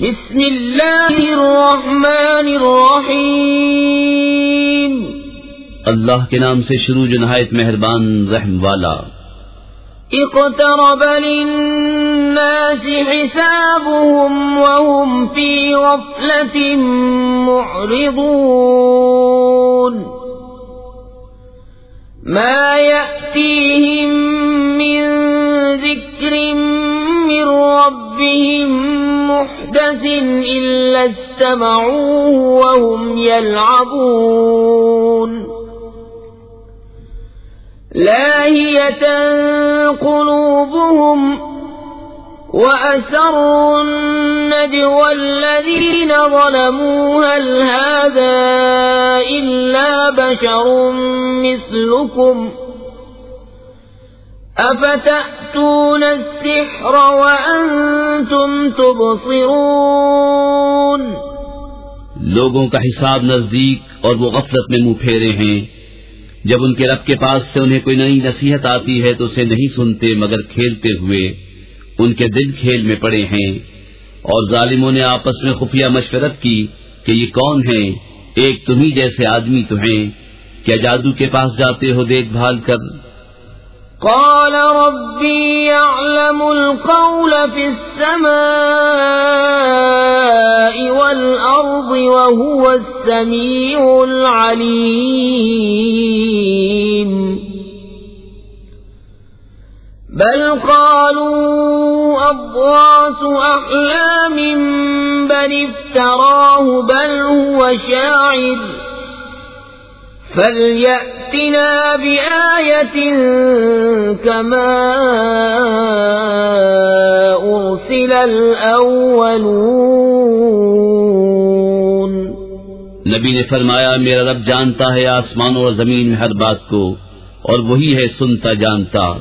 بسم اللہ الرحمن الرحیم، اللہ کے نام سے شروع جو نہایت مہربان رحم والا۔ اقترب للناس حسابهم وهم في غفلة معرضون، ما يأتيهم من ذكر من ربهم محدث إلا استمعوه وهم يلعبون، لاهية قلوبهم وأسروا النجوى الذين ظلموا هل هذا إلا بشر مثلكم أفتأتون السحر وأنتم تبصرون۔ لوگوں کا حساب نزدیک اور وہ غفلت میں منہ پھیرے ہیں، جب ان کے رب کے پاس سے انہیں کوئی نئی نصیحت آتی ہے تو اسے نہیں سنتے مگر کھیلتے ہوئے، ان کے دل کھیل میں پڑے ہیں۔ اور ظالموں نے آپس میں خفیہ مشورت کی کہ یہ کون ہیں؟ ایک تمہیں جیسے آدمی تو ہیں، کیا جادو کے پاس جاتے ہو دیکھ بھال کر؟ قال ربي يعلم القول في السماء والأرض وهو السميع العليم، بل قالوا أضغاث أحلام بل افتراه بل هو شاعر فليأتنا بآية كما أرسل الأولون۔ نبی نے فرمایا میرا رب جانتا ہے آسمانوں اور زمین میں ہر بات کو، اور وہی ہے سنتا جانتا۔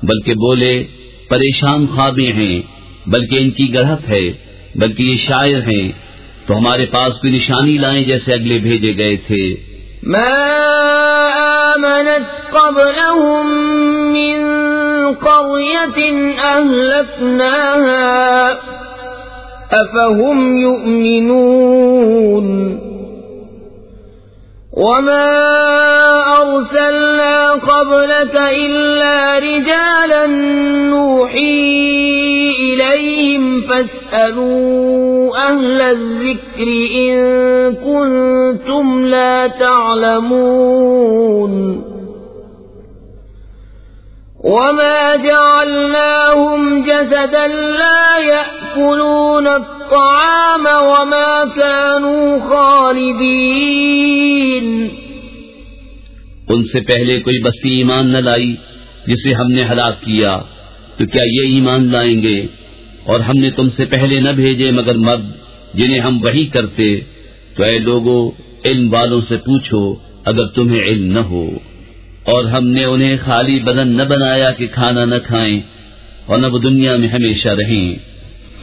بلکہ بولے پریشان خوابیں ہیں، بلکہ ان کی گڑھت ہے، بلکہ یہ شاعر ہیں، تو ہمارے پاس کوئی نشانی لائیں جیسے اگلے بھیجے گئے تھے۔ ما آمنت قبلهم من قرية أهلكناها أفهم يؤمنون، وما أرسلنا قبلك إلا رجالا نوحي إليهم فاسألوا أهل الذكر إن كنتم لا تعلمون، وما جعلناهم جسدا لا يأكلون الطعام وما كانوا خالدين۔ ان سے پہلے کوئی بستی ایمان نہ لائی جسے ہم نے ہلاک کیا، تو کیا یہ ایمان لائیں گے؟ اور ہم نے تم سے پہلے نہ بھیجے مگر مرد جنہیں ہم وحی کرتے، تو اے لوگو علم والوں سے پوچھو اگر تمہیں علم نہ ہو۔ اور ہم نے انہیں خالی بدن نہ بنایا کہ کھانا نہ کھائیں اور نہ وہ دنیا میں ہمیشہ رہیں۔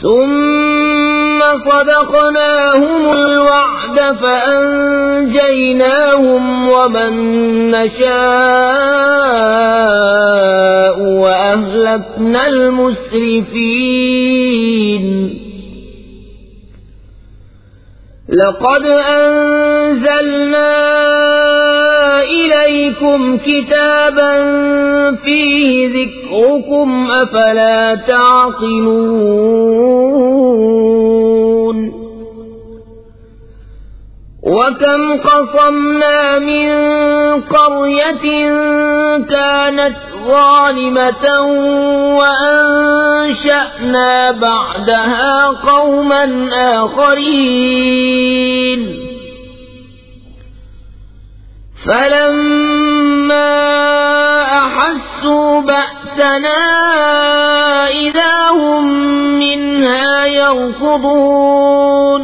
ثم صدقناهم الوعد فأنجيناهم ومن نشاء وأهلكنا المسرفين۔ لقد أنزلنا إليكم كتابا فيه ذكركم أفلا تعقلون۔ وكم قصمنا من قرية كانت ظالمة وأنشأنا بعدها قوما آخرين، فلما أحسوا بأسنا إذا هم منها يركضون،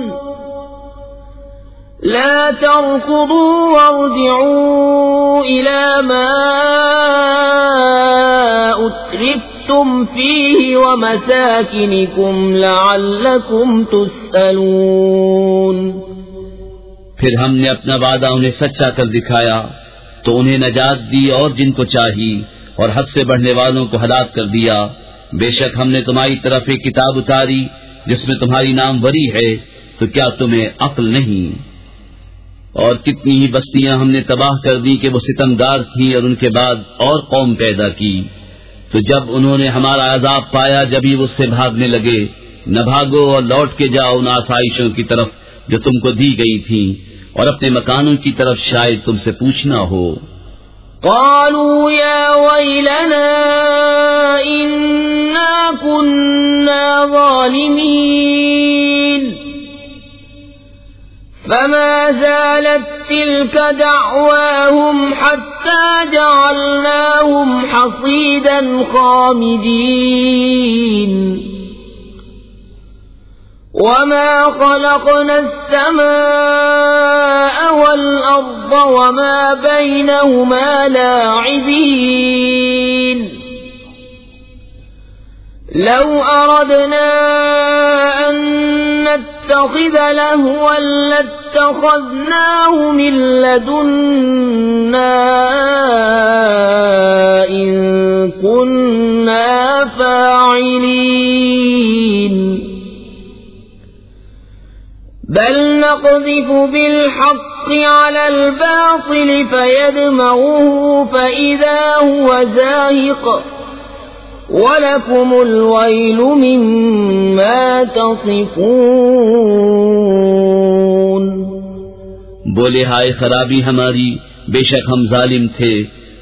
لا تركضوا وارجعوا إلى ما أترفتم فيه ومساكنكم لعلكم تسألون۔ پھر ہم نے اپنا وعدہ انہیں سچا کر دکھایا تو انہیں نجات دی اور جن کو چاہی، اور حد سے بڑھنے والوں کو ہلاک کر دیا۔ بے شک ہم نے تمہاری طرف ایک کتاب اتاری جس میں تمہاری ناموری ہے، تو کیا تمہیں عقل نہیں؟ اور کتنی ہی بستیاں ہم نے تباہ کر دی کہ وہ ستمگار تھیں، اور ان کے بعد اور قوم پیدا کی، تو جب انہوں نے ہمارا عذاب پایا جبھی وہ اس سے بھاگنے لگے۔ نہ بھاگو اور لوٹ کے جاؤ ان آسائشوں کی طرف جو تم کو دی گئی تھیں، اور اپنے مکانوں کی طرف شاید تم سے پوچھنا ہو۔ قالوا يا ويلنا إنا كنا ظالمين فما زالت تلك دعواهم حتى جعلناهم حصيدا خامدين وما خلقنا السماء والأرض وما بينهما لاعبين لو أردنا أن نتخذ لهوا لاتخذناه من لدنا إن كنا فاعلين بل نقذف بالحق على الباطل فيدمغه فإذا هو زاهق وَلَكُمُ الْوَيْلُ مِمَّا تَصِفُونَ۔ بولے ہائے خرابی ہماری، بے شک ہم ظالم تھے،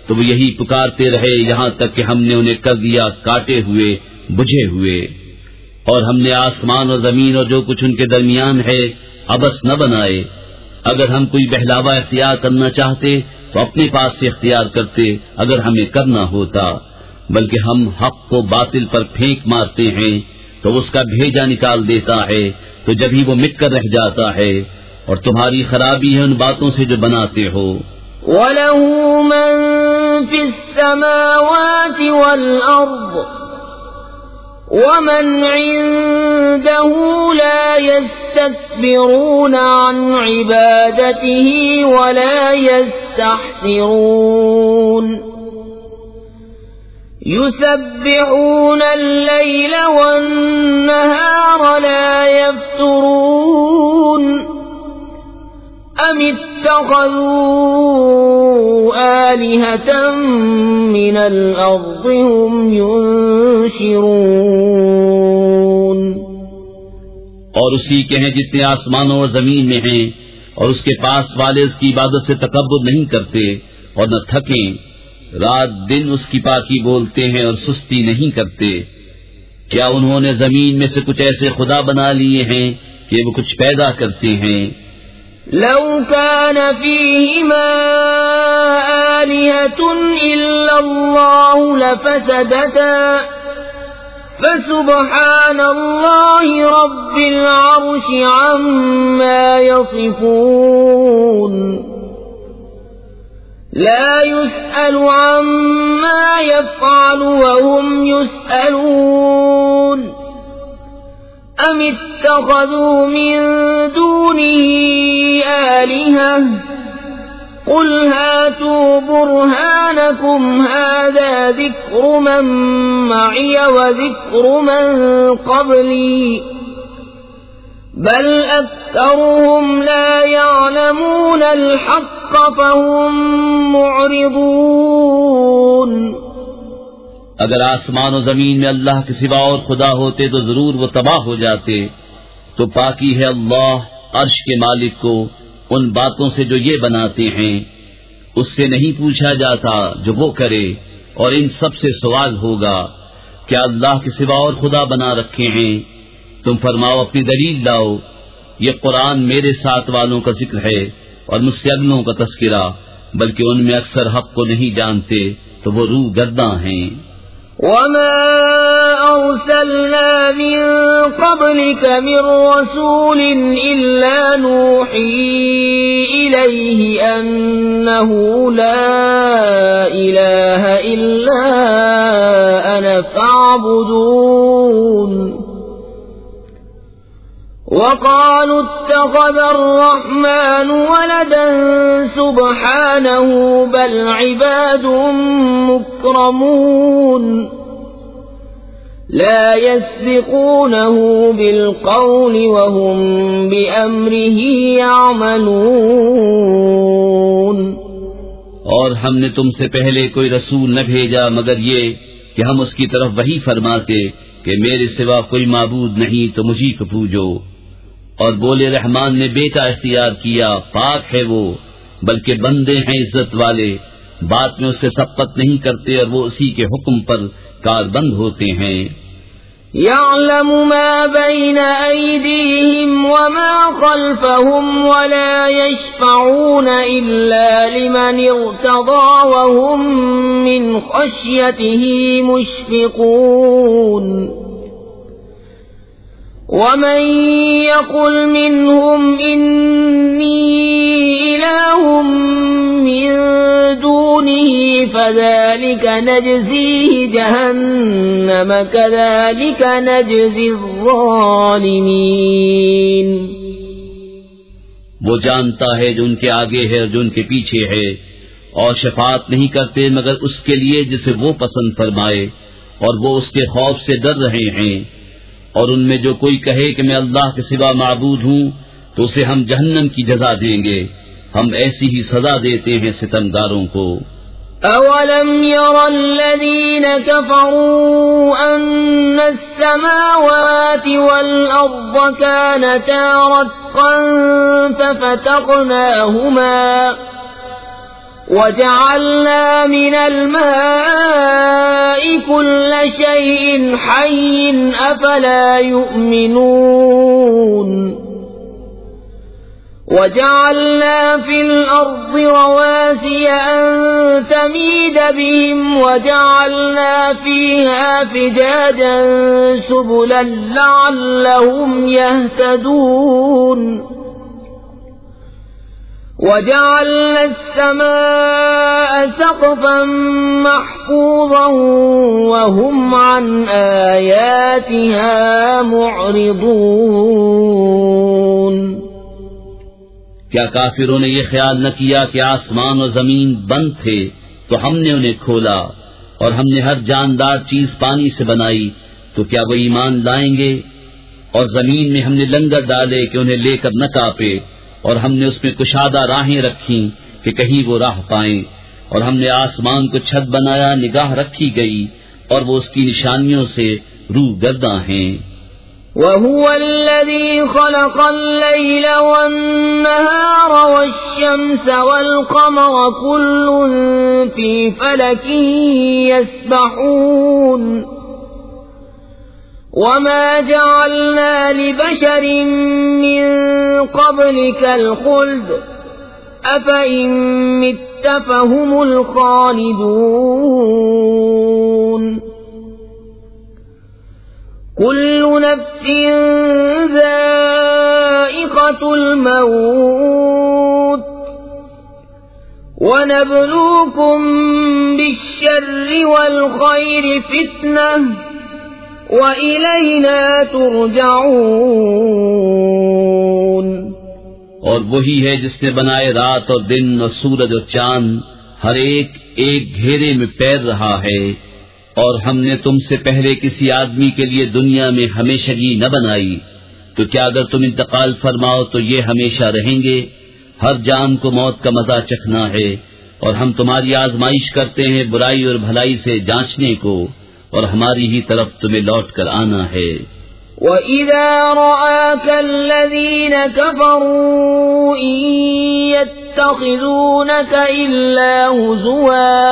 تو وہ یہی پکارتے رہے یہاں تک کہ ہم نے انہیں کر دیا کاٹے ہوئے بجھے ہوئے، اور ہم نے آسمان اور زمین اور جو کچھ ان کے درمیان ہے عبث نہ بنائے۔ اگر ہم کوئی بہلاوا اختیار کرنا چاہتے تو اپنے پاس سے اختیار کرتے اگر ہمیں کرنا ہوتا، بلکہ ہم حق کو باطل پر پھینک مارتے ہیں تو اس کا بھیجا نکال دیتا ہے، تو جبھی وہ مٹ کر رہ جاتا ہے، اور تمہاری خرابی ہے ان باتوں سے جو بناتے ہو۔ وَلَهُ مَن فِي السَّمَاوَاتِ وَالْأَرْضِ وَمَنْ عِندَهُ لَا يَسْتَكْبِرُونَ عَنْ عِبَادَتِهِ وَلَا يَسْتَحْسِرُونَ يُسَبِّحُونَ اللَّيْلَ وَالنَّهَارَ لَا يَفْتُرُونَ أَمِ اتَّخَذُوا آلِهَةً مِّنَ الْأَرْضِ هُمْ يُنشِرُونَ۔ اور اسی کے ہیں جتنے آسمانوں اور زمین میں ہیں، اور اس کے پاس والے اس کی عبادت سے تکبر نہیں کرتے اور نہ تھکیں، رات دن اس کی پاکی بولتے ہیں اور سستی نہیں کرتے۔ کیا انہوں نے زمین میں سے کچھ ایسے خدا بنا لیے ہیں کہ وہ کچھ پیدا کرتے ہیں؟ لو كان فيهما آلهة إلا الله لفسدتا فسبحان الله رب العرش عما يصفون لا يسأل عما يفعل وهم يسألون أم اتخذوا من دونه آلهة قل هاتوا برهانكم هذا ذكر من معي وذكر من قبلي بل أكثرهم لا يعلمون الحق فهم معرضون۔ اگر آسمان و زمین میں اللہ کے سوا اور خدا ہوتے تو ضرور وہ تباہ ہو جاتے، تو پاکی ہے اللہ عرش کے مالک کو ان باتوں سے جو یہ بناتے ہیں، اس سے نہیں پوچھا جاتا جو وہ کرے، اور ان سب سے سوال ہوگا کیا اللہ کے سوا اور خدا بنا رکھے ہیں؟ تم فرماؤ اپنی دلیل لاؤ، یہ قرآن میرے ساتھ والوں کا ذکر ہے اور مجھ سے اگلوں کا تذکرہ، بلکہ ان میں اکثر حق کو نہیں جانتے تو وہ روح گرداں ہیں۔ وما أرسلنا من قبلك من رسول إلا نوحي إليه أنه لا إله إلا أنا فاعبدون وقالوا اتخذ الرحمن ولدا سبحانه بل عباد مكرمون لا يسبقونه بالقول وهم بأمره يعملون. اور ہم نے تم سے پہلے کوئی رسول نہ بھیجا مگر یہ کہ ہم اس کی طرف وحی فرماتے کہ میرے سوا کوئی معبود نہیں تو مجھی کو پوجو. اور بولے رحمان نے بیٹا اختیار کیا، پاک ہے وہ، بلکہ بندے ہیں عزت والے، بات میں اس سے سبقت نہیں کرتے اور وہ اسی کے حکم پر کاربند ہوتے ہیں. يعلم ما بين أيديهم وما خلفهم ولا يشفعون إلا لمن ارتضى وهم من خشيته مشفقون. ومن يقل منهم إني إله من دونه فذلك نجزيه جهنم كذلك نجزي الظالمين. وہ جانتا ہے جو ان کے آگے ہے اور جو ان کے پیچھے ہے، اور شفاعت نہیں کرتے مگر اس کے لیے جسے وہ پسند فرمائے، اور وہ اس کے خوف سے ڈر رہے ہیں. اور ان میں جو کوئی کہے کہ میں اللہ کے سوا معبود ہوں تو اسے ہم جہنم کی جزا دیں گے، ہم ایسی ہی سزا دیتے ہیں ستمگاروں کو. اولم ير الذين كفروا ان السماوات والارض كانتا رتقا ففتقناهما وجعلنا من الماء كل شيء حي أفلا يؤمنون. وجعلنا في الأرض رواسي أن تميد بهم وجعلنا فيها فجاجا سبلا لعلهم يهتدون. وجعلنا السماء سقفا محفوظا وهم عن آياتها معرضون. کیا کافروں نے یہ خیال نہ کیا کہ آسمان و زمین بند تھے تو ہم نے انہیں کھولا اور ہم نے ہر جاندار چیز پانی سے بنائی، تو کیا وہ ایمان لائیں گے؟ اور زمین میں ہم نے لنگر ڈالے کہ انہیں لے کر نہ کاپے، اور ہم نے اس میں کشادہ راہیں رکھیں کہ کہیں وہ راہ پائیں، اور ہم نے آسمان کو چھت بنایا، نگاہ رکھی گئی اور وہ اس کی نشانیوں سے روح گرداں ہیں. وَهُوَ الَّذِي خَلَقَ اللَّيْلَ وَالنَّهَارَ وَالشَّمْسَ وَالْقَمَرَ كُلٌّ فِي فَلَكٍ يَسْبَحُونَ. وَمَا جَعَلْنَا لِبَشَرٍ مِّن قَبْلِكَ الْخُلْدَ أَفَإِن مِّتَّ فَهُمُ الْخَالِدُونَ. كُلُّ نَفْسٍ ذَائِقَةُ الْمَوْتِ وَنَبْلُوكُم بِالشَّرِّ وَالْخَيْرِ فِتْنَةً وَإِلَيْنَا تُرْجَعُونَ. اور وہی ہے جس نے بنائے رات اور دن اور سورج اور چاند، ہر ایک ایک گھیرے میں پیر رہا ہے. اور ہم نے تم سے پہلے کسی آدمی کے لیے دنیا میں ہمیشگی نہ بنائی، تو کیا اگر تم انتقال فرماؤ تو یہ ہمیشہ رہیں گے؟ ہر جان کو موت کا مزہ چکھنا ہے، اور ہم تمہاری آزمائش کرتے ہیں برائی اور بھلائی سے جانچنے کو، اور ہماری ہی طرف تمہیں لوٹ کر آنا ہے. وَإِذَا رَآكَ الَّذِينَ كَفَرُوا إِن يَتَّخِذُونَكَ إِلَّا هُزُوًا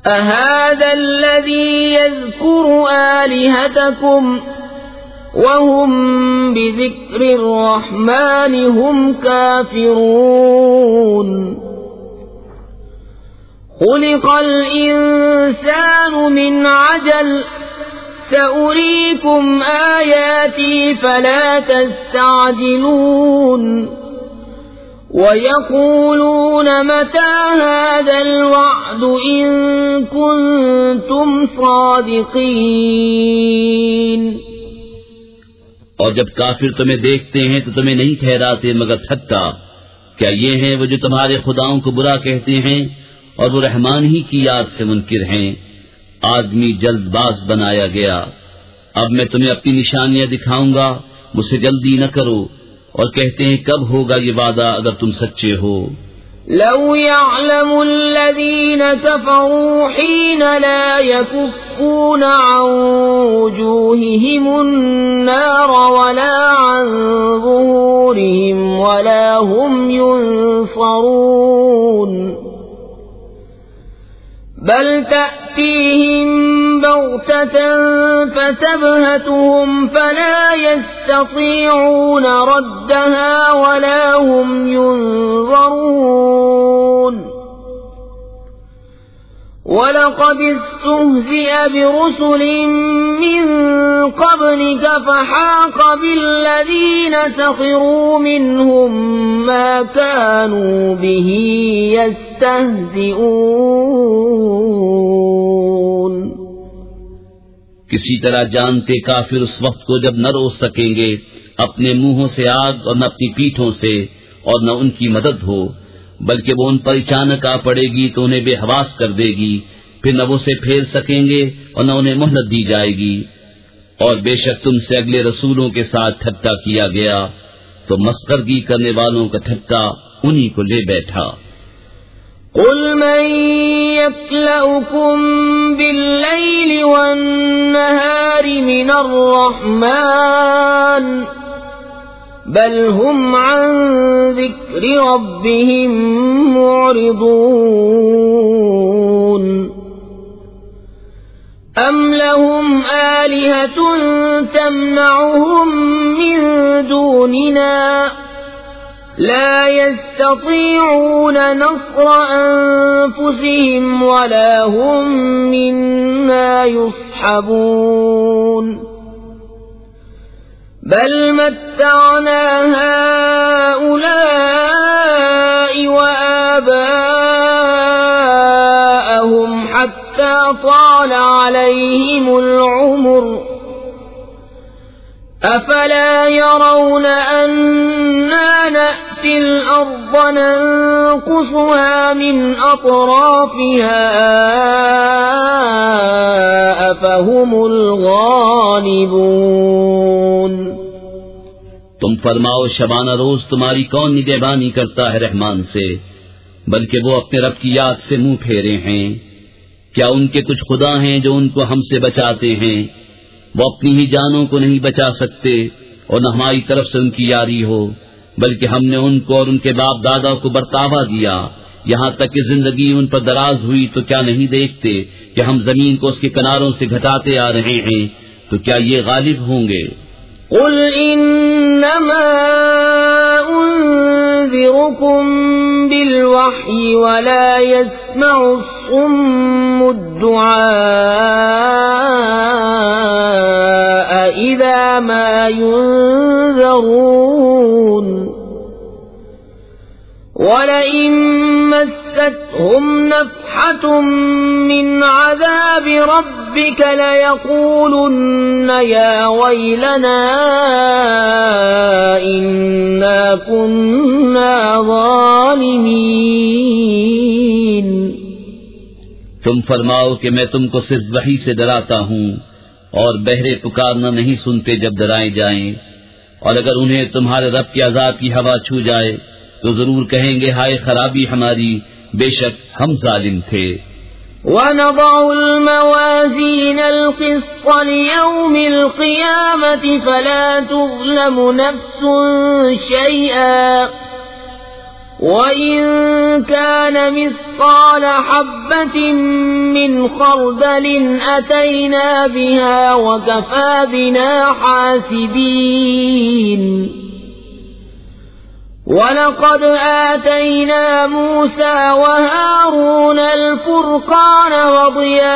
أَهَذَا الَّذِي يَذْكُرُ آلِهَتَكُمْ وَهُمْ بِذِكْرِ الرَّحْمَنِ هُمْ كَافِرُونَ. خُلِقَ الْإِنسَانُ مِنْ عَجَلٍ سَأُرِيكُمْ آيَاتِي فَلَا تَسْتَعْجِلُونَ. وَيَقُولُونَ مَتَى هَذَا الْوَعْدُ إِن كُنتُمْ صَادِقِينَ. اور جب کافر تمہیں دیکھتے ہیں تو تمہیں نہیں ٹھہراتے مگر تھکا. کیا یہ ہیں وہ جو تمہارے خداؤں کو برا کہتے ہیں اور وہ رحمان ہی کی یاد سے منکر ہیں؟ آدمی جلد باز بنایا گیا۔ اب میں تمہیں اپنی نشانیاں دکھاؤں گا، مجھ سے جلدی نہ کرو۔ اور کہتے ہیں کب ہوگا یہ وعدہ اگر تم سچے ہو؟ لو يعلم الذين كفروا حين لا يكفون عن وجوههم النار ولا عن ظهورهم ولا هم ينصرون بل تأتيهم بغتة فتبهتهم فلا يستطيعون ردها ولا هم ينظرون وَلَقَدِ اسْتُهْزِئَ بِرُسُلٍ مِّن قَبْلِكَ فَحَاقَ بِالَّذِينَ سَخِرُوا مِنْهُم مَّا كَانُوا بِهِ يَسْتَهْزِئُونَ۔ کسی طرح جانتے کافر اس وقت کو جب نہ روک سکیں گے اپنے منہوں سے آگ اور نہ اپنی پیٹھوں سے اور نہ ان کی مدد ہو، بلکہ وہ ان پر اچانک آ پڑے گی تو انہیں بے حواس کر دے گی، پھر نہ وہ اسے پھیر سکیں گے اور نہ انہیں مہلت دی جائے گی۔ اور بے شک تم سے اگلے رسولوں کے ساتھ ٹھٹا کیا گیا تو مسخرگی کرنے والوں کا ٹھٹا انہی کو لے بیٹھا۔ قل من يكلؤكم بالليل والنهار من الرحمن بل هم عن ذكر ربهم معرضون أم لهم آلهة تمنعهم من دوننا لا يستطيعون نصر أنفسهم ولا هم منا يصحبون بل متعنا هؤلاء وآباءهم حتى طال عليهم العمر أفلا يرون أنا نأتي الأرض ننقصها من أطرافها أفهم الغالبون۔ تم فرماؤ شبانہ روز تمہاری کون نگہبانی کرتا ہے رحمان سے، بلکہ وہ اپنے رب کی یاد سے منہ پھیرے ہیں۔ کیا ان کے کچھ خدا ہیں جو ان کو ہم سے بچاتے ہیں؟ وہ اپنی ہی جانوں کو نہیں بچا سکتے اور نہ ہماری طرف سے ان کی یاری ہو، بلکہ ہم نے ان کو اور ان کے باپ دادا کو برتاوا دیا، یہاں تک کہ زندگی ان پر دراز ہوئی تو کیا نہیں دیکھتے کہ ہم زمین کو اس کے کناروں سے گھٹاتے آ رہے ہیں، تو کیا یہ غالب ہوں گے؟ قل انما انذركم بالوحی ولا يسمع الصم الدعاء اذا ما ينذرون ولئن مستهم نفحة من عذاب ربك ليقولن يا ويلنا إنا كنا ظالمين۔ تم فرماؤ کہ میں تم کو صرف وحی سے ڈراتا ہوں، اور بہرے پکارنا نہیں سنتے جب ڈرائے جائیں، اور اگر انہیں تمہارے رب کے عذاب کی ہوا چھو جائے تو ضرور کہیں گے ہائے خرابی ہماری، بے شک ہم ظالم تھے۔ وَنَضَعُ الْمَوَازِينَ الْقِسْطَ لِيَوْمِ الْقِيَامَةِ فَلَا تُظْلَمُ نَفْسٌ شَيْئًا وَإِن كَانَ مِثْقَالَ حَبَّةٍ مِّنْ خَرْدَلٍ أَتَيْنَا بِهَا وَكَفَى بِنَا حَاسِبِينَ۔ وَلَقَدْ آتَيْنَا مُوسَى وَهَارُونَ الْفُرْقَانَ وَضِيَاءً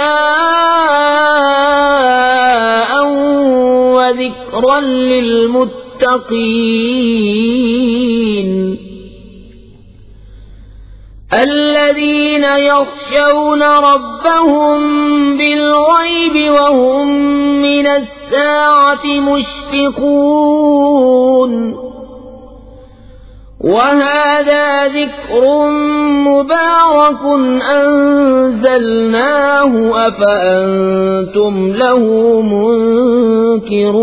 وَذِكْرًا لِّلْمُتَّقِينَ الَّذِينَ يَخْشَوْنَ رَبَّهُم بِالْغَيْبِ وَهُم مِّنَ السَّاعَةِ مُشْفِقُونَ وَهَذَا ذِكْرٌ مُبَارَكٌ أَنزَلْنَاهُ أَفَأَنْتُمْ لَهُ مُنْكِرُونَ۔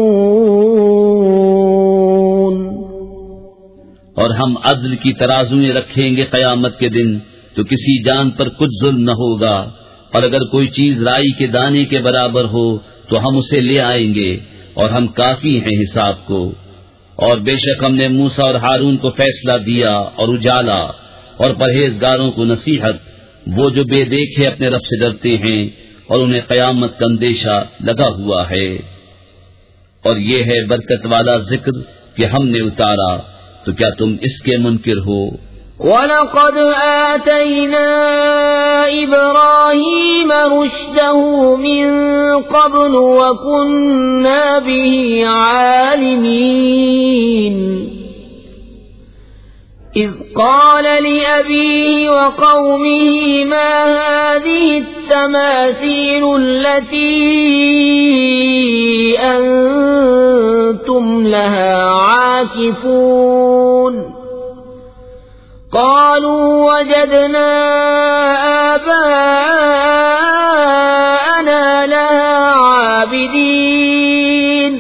اور ہم عدل کی ترازویں رکھیں گے قیامت کے دن تو کسی جان پر کچھ ظلم نہ ہوگا، اور اگر کوئی چیز رائی کے دانے کے برابر ہو تو ہم اسے لے آئیں گے، اور ہم کافی ہیں حساب کو۔ اور بے شک ہم نے موسیٰ اور ہارون کو فیصلہ دیا اور اجالا، اور پرہیزگاروں کو نصیحت، وہ جو بے دیکھے اپنے رب سے ڈرتے ہیں اور انہیں قیامت کا اندیشہ لگا ہوا ہے۔ اور یہ ہے برکت والا ذکر کہ ہم نے اتارا، تو کیا تم اس کے منکر ہو؟ وَلَقَدْ آتَيْنَا إِبْرَاهِيمَ رُشْدَهُ مِنْ قَبْلُ وَكُنَّا بِهِ عَالِمِينَ إِذْ قَالَ لِأَبِيهِ وَقَوْمِهِ مَا هَذِهِ التَّمَاثِيلُ الَّتِي أَنْتُمْ لَهَا عَاكِفُونَ قالوا وجدنا آباءنا لها عابدين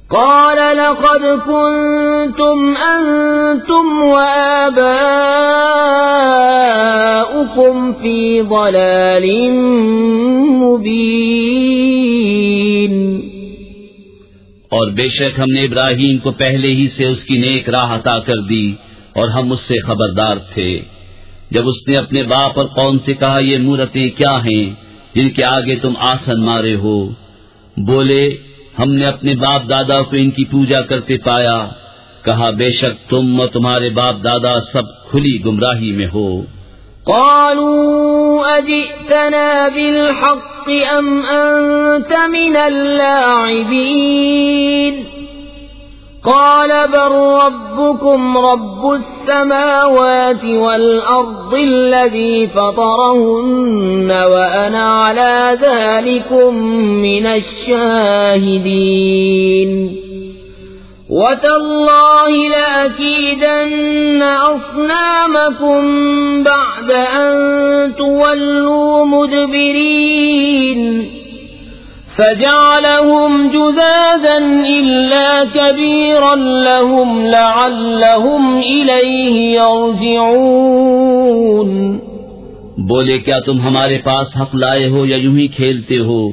قال لقد كنتم أنتم وآباؤكم في ضلال مبين۔ اور بے شک ہم نے ابراہیم کو پہلے ہی سے اس کی نیک راہ عطا کر دی، اور ہم اس سے خبردار تھے۔ جب اس نے اپنے باپ اور قوم سے کہا یہ مورتیں کیا ہیں جن کے آگے تم آسن مارے ہو، بولے ہم نے اپنے باپ دادا کو ان کی پوجا کرتے پایا۔ کہا بے شک تم اور تمہارے باپ دادا سب کھلی گمراہی میں ہو۔ قالوا أجئتنا بالحق أم أنت من اللاعبين قال بل ربكم رب السماوات والأرض الذي فطرهن وأنا على ذلكم من الشاهدين وتالله لأكيدن أصنامكم بعد أن تولوا مدبرين فجعلهم جذاذا إلا كبيرا لهم لعلهم إليه يرجعون۔ بولے کیا تم ہمارے پاس حق لائے ہو یا یوں ہی کھیلتے ہو؟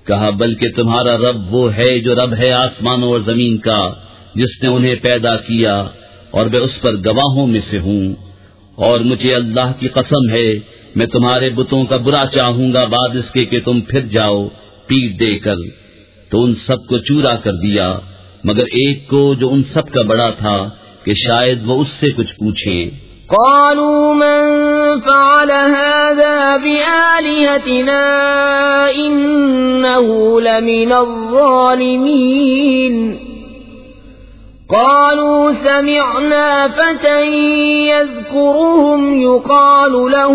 کہا بلکہ تمہارا رب وہ ہے جو رب ہے آسمانوں اور زمین کا، جس نے انہیں پیدا کیا، اور میں اس پر گواہوں میں سے ہوں۔ اور مجھے اللہ کی قسم ہے میں تمہارے بتوں کا برا چاہوں گا بعد اس کے کہ تم پھر جاؤ پیٹ دے کر۔ تو ان سب کو چورا کر دیا مگر ایک کو جو ان سب کا بڑا تھا کہ شاید وہ اس سے کچھ پوچھیں۔ قالوا من فعل هذا بآلهتنا إنه لمن الظالمين قالوا سمعنا فتى يذكرهم يقال له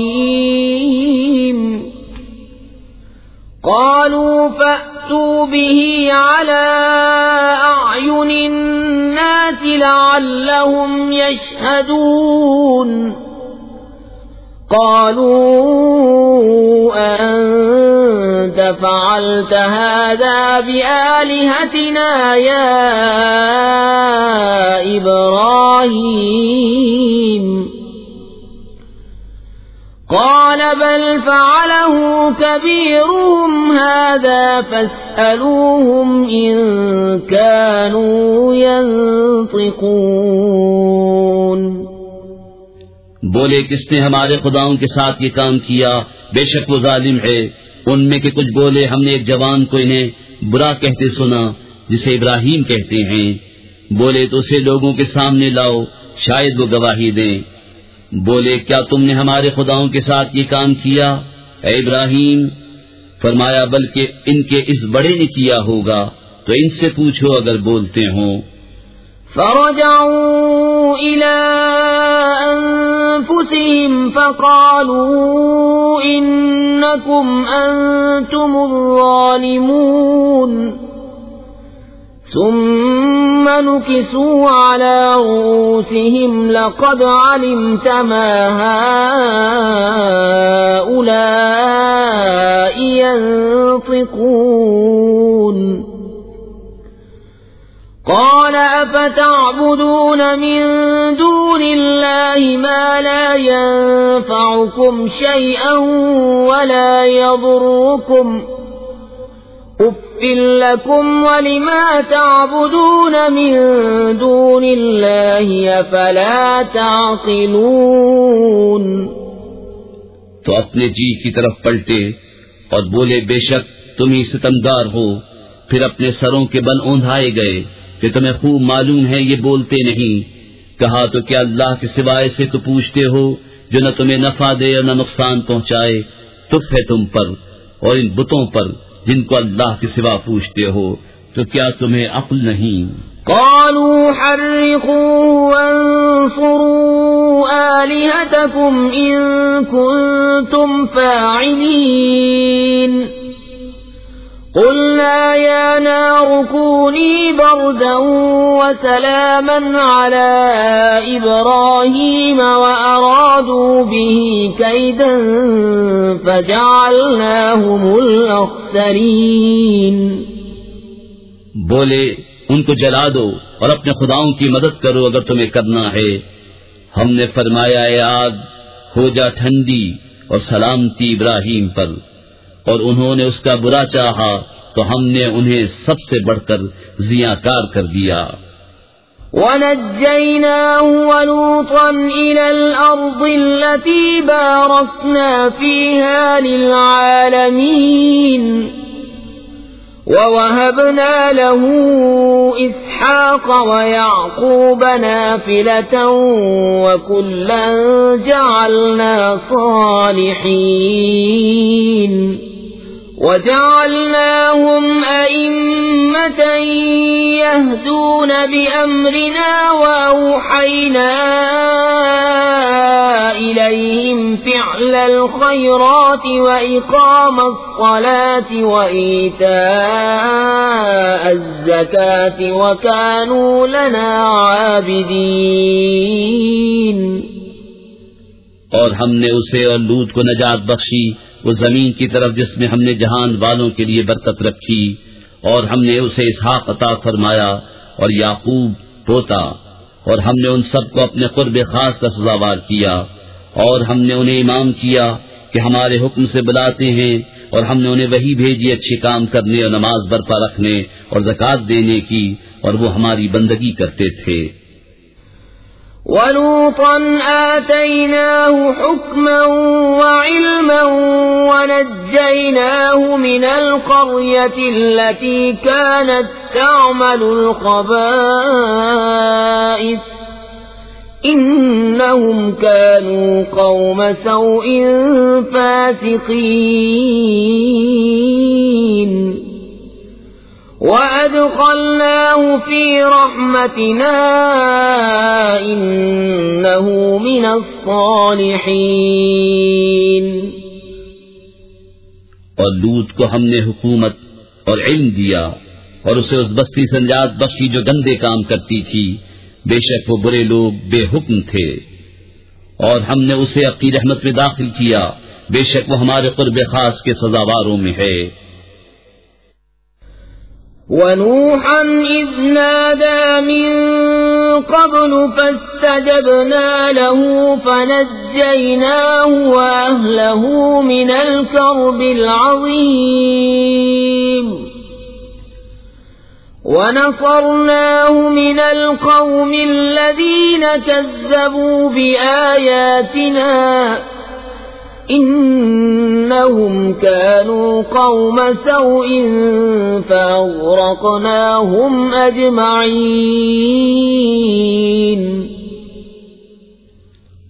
إبراهيم قالوا فأتوا به على أعين الناس لعلهم يشهدون قالوا أأنت فعلت هذا بآلهتنا يا إبراهيم قال بل فعله كبيرهم هذا فاسألوهم إن كانوا ينطقون۔ بولے کس نے ہمارے خداؤں کے ساتھ یہ کام کیا؟ بے شک وہ ظالم ہے۔ ان میں کے کچھ بولے ہم نے ایک جوان کو انہیں برا کہتے سنا جسے ابراہیم کہتے ہیں، بولے تو اسے لوگوں کے سامنے لاؤ شاید وہ گواہی دیں۔ بولے کیا تم نے ہمارے خداؤں کے ساتھ یہ کام کیا اے ابراہیم؟ فرمایا بلکہ ان کے اس بڑے نے کیا ہوگا، تو ان سے پوچھو اگر بولتے ہوں۔ فرجعوا إلى أنفسهم فقالوا إنكم أنتم الظالمون ثم نكسوا على رؤوسهم لقد علمت ما هؤلاء ينطقون قال أفتعبدون من دون الله ما لا ينفعكم شيئا ولا يضركم أُفٍّ لكم ولما تعبدون من دون الله أفلا تعقلون. تو اپنے جی کی طرف پلٹے اور بولے بے شک تم ہی ستمگار ہو. پھر اپنے سروں کے بل اوندھائے گئے کہ تمہیں خوب معلوم ہے یہ بولتے نہیں. کہا تو کیا اللہ کے سوائے سے تو پوچھتے ہو جو نہ تمہیں نفع دے اور نہ نقصان پہنچائے. تف ہے تم پر اور ان بتوں پر جن کو اللہ کے سوا پوچھتے ہو. تو کیا تمہیں عقل نہیں؟ قالوا حرقوا وانصروا آلهتكم إن كنتم فاعلين. قلنا يا نار كوني بردا وسلاما على إبراهيم وأرادوا به كيدا فجعلناهم الأخسرين. بولے ان کو جلا دو اور اپنے خداؤں کی مدد کرو اگر تمہیں کرنا ہے. ہم نے فرمایا اے آگ ہو جا ٹھنڈی اور سلامتی ابراہیم پر، اور انہوں نے اس کا برا چاہا تو ہم نے انہیں سب سے بڑھ کر ضیاءکار کر دیا. وَنَجَّيْنَاهُ وَلُوطًا إِلَى الْأَرْضِ الَّتِي بَارَكْنَا فِيهَا لِلْعَالَمِينَ وَوَهَبْنَا لَهُ إِسْحَاقَ وَيَعْقُوبَ نَافِلَةً وَكُلًّا جَعَلْنَا صَالِحِينَ وَجَعَلْنَاهُمْ أَئِمَّةً يَهْدُونَ بِأَمْرِنَا وَأَوْحَيْنَا إِلَيْهِمْ فِعْلَ الْخَيْرَاتِ وَإِقَامَ الصَّلَاةِ وَإِيتَاءَ الزَّكَاةِ وَكَانُوا لَنَا عَابِدِينَ. اور ہم نے اسے اور لوط کو نجات بخشی وہ زمین کی طرف جس میں ہم نے جہان والوں کے لیے برکت رکھی، اور ہم نے اسے اسحاق عطا فرمایا اور یعقوب پوتا، اور ہم نے ان سب کو اپنے قرب خاص کا سزاوار کیا، اور ہم نے انہیں امام کیا کہ ہمارے حکم سے بلاتے ہیں، اور ہم نے انہیں وحی بھیجی اچھے کام کرنے اور نماز برپا رکھنے اور زکوٰۃ دینے کی، اور وہ ہماری بندگی کرتے تھے. وَلُوطًا آتَيْنَاهُ حُكْمًا وَعِلْمًا وَنَجَّيْنَاهُ مِنَ الْقَرْيَةِ الَّتِي كَانَتْ تَعْمَلُ الْخَبَائِثَ إِنَّهُمْ كَانُوا قَوْمَ سَوْءٍ فَاسِقِينَ. وَأَدْخَلْنَاهُ فِي رَحْمَتِنَا إِنَّهُ مِنَ الصَّالِحِينَ. اور لوط کو ہم نے حکومت اور علم دیا اور اسے اس بستی سے نجات بخشی جو گندے کام کرتی تھی. بے شک وہ برے لوگ بے حکم تھے، اور ہم نے اسے اپنی رحمت میں داخل کیا. بے شک وہ ہمارے قرب خاص کے سزاواروں میں ہے. وَنُوحًا إِذْ نَادَى مِن قَبْلُ فَاسْتَجَبْنَا لَهُ فَنَجَّيْنَاهُ وَأَهْلَهُ مِنَ الْكَرْبِ الْعَظِيمِ وَنَصَرْنَاهُ مِنَ الْقَوْمِ الَّذِينَ كَذَّبُوا بِآيَاتِنَا إِنَّهُمْ كَانُوا قَوْمَ سَوْءٍ فَأَغْرَقْنَاهُمْ أَجْمَعِينَ.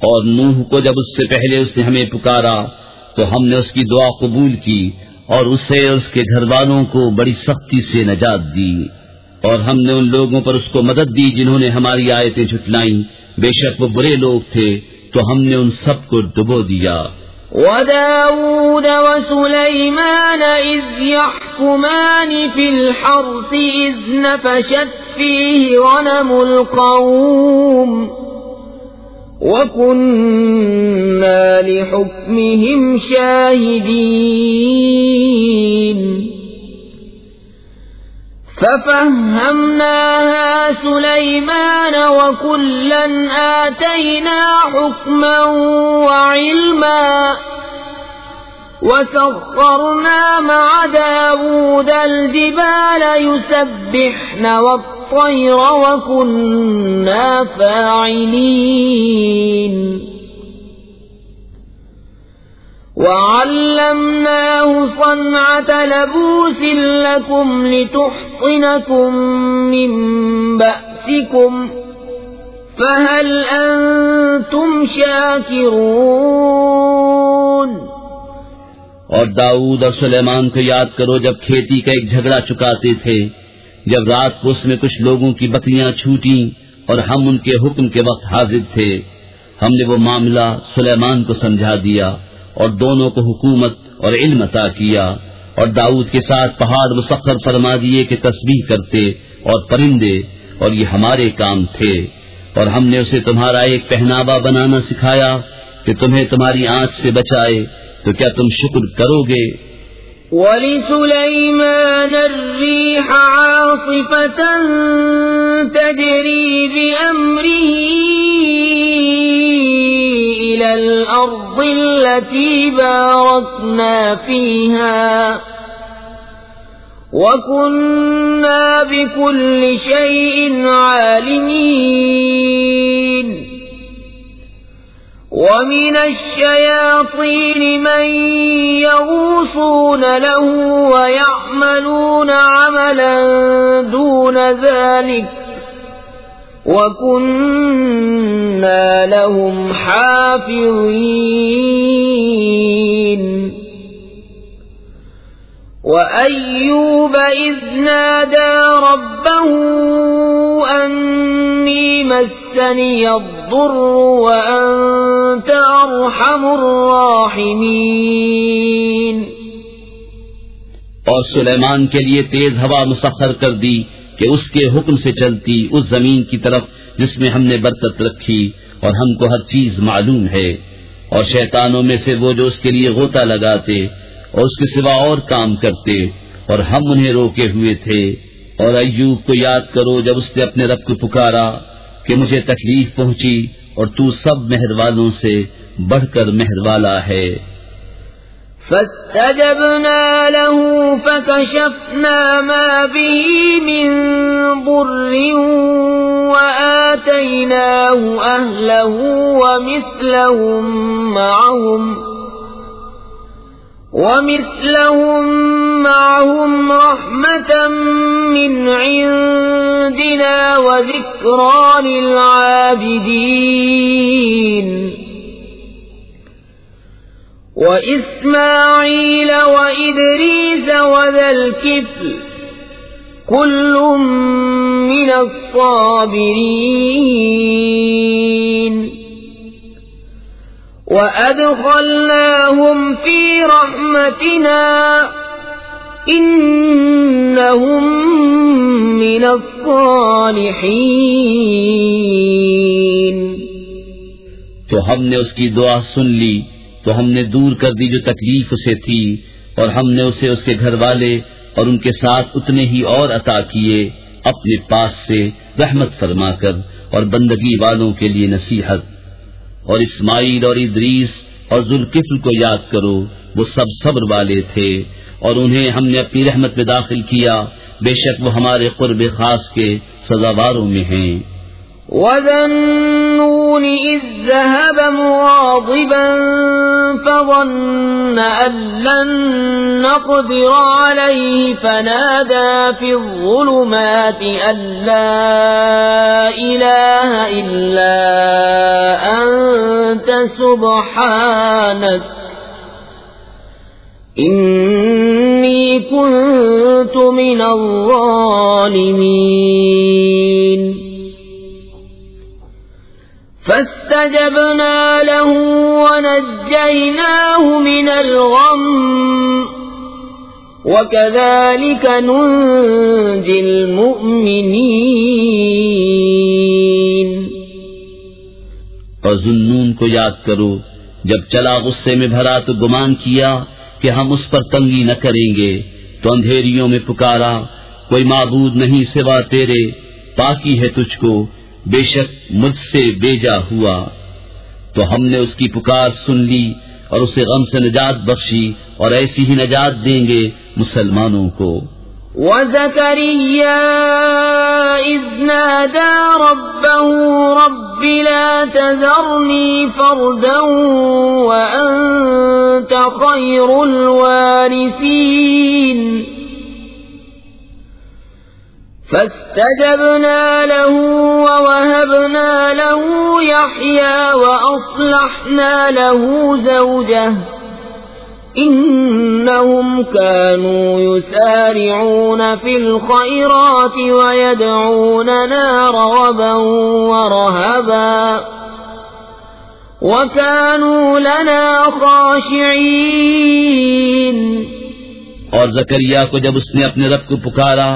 اور نوح کو جب اس سے پہلے اس نے ہمیں پکارا تو ہم نے اس کی دعا قبول کی اور اسے اور اس کے گھر والوں کو بڑی سختی سے نجات دی. اور ہم نے ان لوگوں پر اس کو مدد دی جنہوں نے ہماری آیتیں جھٹلائیں. بے شک وہ برے لوگ تھے تو ہم نے ان سب کو ڈبو دیا. وداود وسليمان إذ يحكمان في الحرث إذ نفشت فيه غنم القوم وكنا لحكمهم شاهدين ففهمناها سليمان وكلا آتينا حكما وعلما وسخرنا مع داود الجبال يسبحن والطير وكنا فاعلين وعلمناه صنعة لبوس لكم لتحصنكم من بأسكم فهل أنتم شاكرون اور داؤد اور سلیمان کو یاد کرو جب کھیتی کا ایک جھگڑا چکاتے تھے، جب رات کو اس میں کچھ لوگوں کی بکریاں چھوٹیں اور ہم ان کے حکم کے وقت حاضر تھے، ہم نے وہ معاملہ سلیمان کو سمجھا دیا اور دونوں کو حکومت اور علم عطا کیا، اور داؤد کے ساتھ پہاڑ مسخر فرما دیے کہ تسبیح کرتے اور پرندے، اور یہ ہمارے کام تھے، اور ہم نے اسے تمہارا ایک پہناوا بنانا سکھایا کہ تمہیں تمہاری آنچ سے بچائے، تو کیا تم شکر کرو گے؟ وَلِسُلَيْمَانَ الرِّيحَ عَاصِفَةً تَجْرِي بِأَمْرِهِ إِلَى الْأَرْضِ الَّتِي بَارَكْنَا فِيهَا وَكُنَّا بِكُلِّ شَيْءٍ عَالِمِينَ وَمِنَ الشَّيَاطِينِ مَن يَغُوصُونَ لَهُ وَيَعْمَلُونَ عَمَلًا دُونَ ذَلِكَ وَكُنَّا لَهُمْ حَافِظِينَ وَأَيُّوبَ إِذْ نَادَى رَبَّهُ أَنِّي مَسَّنِيَ الضُّرُّ وَأَنْتَ أَرْحَمُ الرَّاحِمِينَ اور سلیمان کے لیے تیز ہوا مسخر کر دی کہ اس کے حکم سے چلتی اس زمین کی طرف جس میں ہم نے برکت رکھی، اور ہم کو ہر چیز معلوم ہے، اور شیطانوں میں سے وہ جو اس کے لیے غوطہ لگاتے اور اس کے سوا اور کام کرتے، اور ہم انہیں روکے ہوئے تھے۔ اور ایوب کو یاد کرو جب اس نے اپنے رب کو پکارا کہ مجھے تکلیف پہنچی اور تو سب مہر والوں سے بڑھ کر مہر والا ہے۔ فاستجبنا له فكشفنا ما به من ضر وآتيناه أهله ومثلهم معهم رحمة من عندنا وذكرى للعابدين وإسماعيل وإدريس وذا الكفل كل من الصابرين وأدخلناهم في رحمتنا إنهم من الصالحين۔ تو ہم نے اس کی دعا سن لی تو ہم نے دور کر دی جو تکلیف اسے تھی، اور ہم نے اسے اس کے گھر والے اور ان کے ساتھ اتنے ہی اور عطا کیے اپنے پاس سے رحمت فرما کر اور بندگی والوں کے لیے نصیحت۔ اور اسماعیل اور ادریس اور ذوالکفل کو یاد کرو، وہ سب صبر والے تھے، اور انہیں ہم نے اپنی رحمت میں داخل کیا، بے شک وہ ہمارے قرب خاص کے سزاواروں میں ہیں۔ وَذَا النُّونِ إِذ ذَّهَبَ مُغَاضِبًا فَظَنَّ أَن لَّن نَّقْدِرَ عَلَيْهِ فَنَادَىٰ فِي الظُّلُمَاتِ أَن لَّا إِلَٰهَ إِلَّا أَنتَ سُبْحَانَكَ إِنِّي كُنتُ مِنَ الظَّالِمِينَ۔ فاستجبنا له ونجيناه من الغم وكذلك ننجي المؤمنين۔ اور ذوالنون کو یاد کرو جب چلا غصے میں بھرا تو گمان کیا کہ ہم اس پر تنگی نہ کریں گے، تو اندھیریوں میں پکارا کوئی معبود نہیں سوا تیرے، پاکی ہے تجھ کو، بے شک مجھ سے بیجا ہوا۔ تو ہم نے اس کی پکار سن لی اور اسے غم سے نجات بخشی، اور ایسی ہی نجات دیں گے مسلمانوں کو۔ وَزَكَرِيَّا إِذْ نَادَى رَبَّهُ رَبِّ لَا تَذَرْنِي فَرْدًا وَأَنْتَ خَيْرُ الْوَارِثِينَ فاستجبنا له ووهبنا له يحيى وأصلحنا له زوجه إنهم كانوا يسارعون في الخيرات ويدعوننا رغبا ورهبا وكانوا لنا خاشعين۔ اور زکریا کو جب اس نے اپنے رب کو پکارا،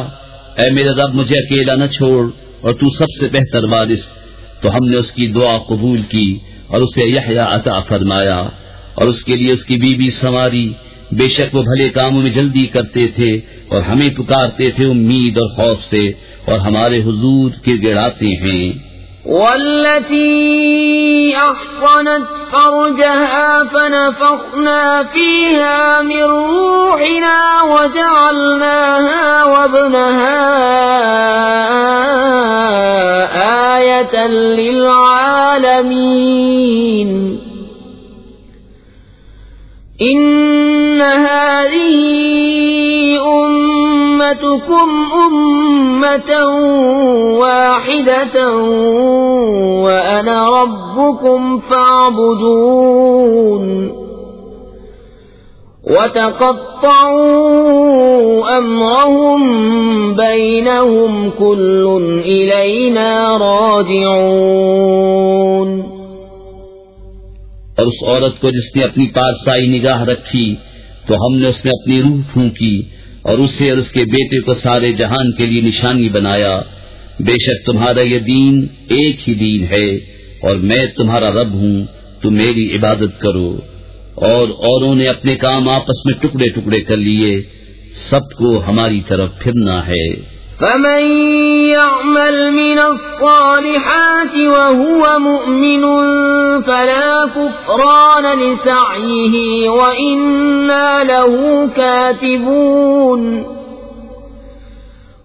اے میرے رب مجھے اکیلا نہ چھوڑ اور تو سب سے بہتر وارث، تو ہم نے اس کی دعا قبول کی اور اسے یحییٰ عطا فرمایا، اور اس کے لیے اس کی بیوی سنواری۔ بے شک وہ بھلے کاموں میں جلدی کرتے تھے اور ہمیں پکارتے تھے امید اور خوف سے، اور ہمارے حضور کے گڑاتے ہیں۔ والتي أحصنت فرجها فنفخنا فيها من روحنا وجعلناها وابنها آية للعالمين إن هذه أمتكم أمة واحدة وأنا ربكم فاعبدون وتقطعوا أمرهم بينهم كل إلينا راجعون۔ اور اس عورت کو جس نے اپنی پارسائی نگاہ رکھی تو ہم نے اس میں اپنی روح پھونکی اور اسے اور اس کے بیٹے کو سارے جہان کے لیے نشانی بنایا۔ بے شک تمہارا یہ دین ایک ہی دین ہے اور میں تمہارا رب ہوں، تم میری عبادت کرو۔ اور اوروں نے اپنے کام آپس میں ٹکڑے ٹکڑے کر لیے، سب کو ہماری طرف پھرنا ہے۔ فمن يعمل من الصالحات وهو مؤمن فلا كفران لسعيه وإنا له كاتبون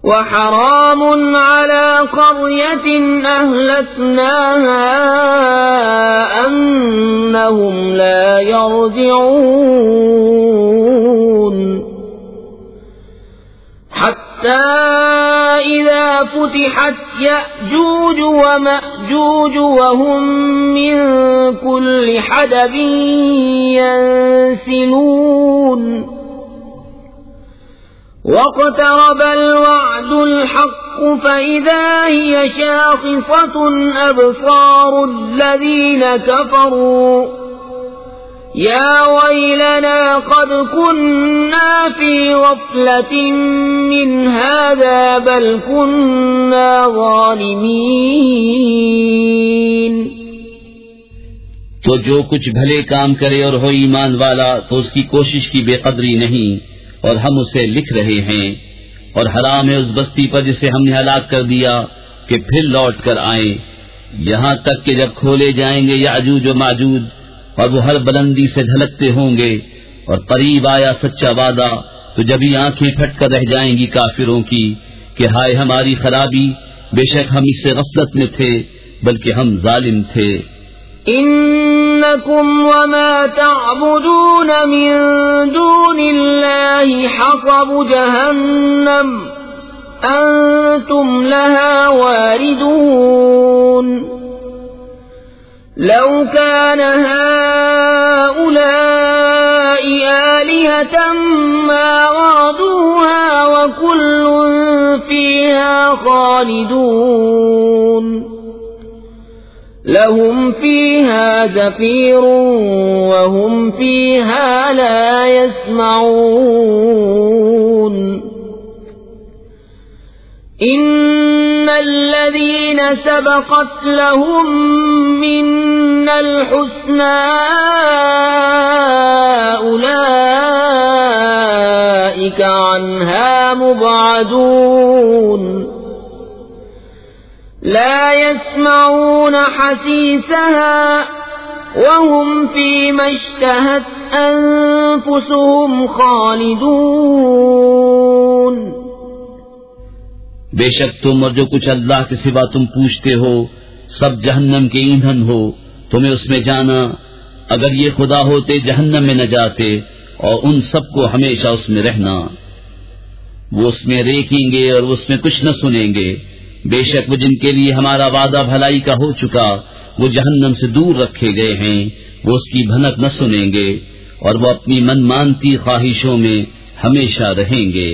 وحرام على قرية أهلكناها أنهم لا يرجعون حتى إذا فتحت يأجوج ومأجوج وهم من كل حدب ينسلون واقترب الوعد الحق فإذا هي شاخصة أبصار الذين كفروا يا ويلنا قد كنا في غفلة من هذا بل كنا ظالمين۔ تو جو کچھ بھلے کام کرے اور ہو ایمان والا تو اس کی کوشش کی بے قدری نہیں، اور ہم اسے لکھ رہے ہیں، اور حرام ہے اس بستی پر جسے ہم نے ہلاک کر دیا کہ پھر لوٹ کر آئیں، یہاں تک کہ جب کھولے جائیں گے یاجوج و ماجوج اور وہ ہر بلندی سے دھلکتے ہوں گے، اور قریب آیا سچا وعدہ تو جبھی آنکھیں پھٹ کر رہ جائیں گی کافروں کی کہ ہائے ہماری خرابی، بے شک ہم اس سے غفلت میں تھے بلکہ ہم ظالم تھے۔ انکم وما تعبدون من دون اللہ حصب جہنم انتم لها واردون لو كان هؤلاء آلهة ما وردوها وكل فيها خالدون لهم فيها زفير وهم فيها لا يسمعون إن الذين سبقت لهم منا الحسنى أولئك عنها مبعدون لا يسمعون حسيسها وهم فيما اشتهت أنفسهم خالدون بے شک تم اور جو کچھ اللہ کے سوا تم پوچھتے ہو سب جہنم کے ایندھن ہو، تمہیں اس میں جانا، اگر یہ خدا ہوتے جہنم میں نہ جاتے، اور ان سب کو ہمیشہ اس میں رہنا۔ وہ اس میں ریکیں گے اور اس میں کچھ نہ سنیں گے، بے شک وہ جن کے لیے ہمارا وعدہ بھلائی کا ہو چکا وہ جہنم سے دور رکھے گئے ہیں، وہ اس کی بھنک نہ سنیں گے اور وہ اپنی من مانتی خواہشوں میں ہمیشہ رہیں گے۔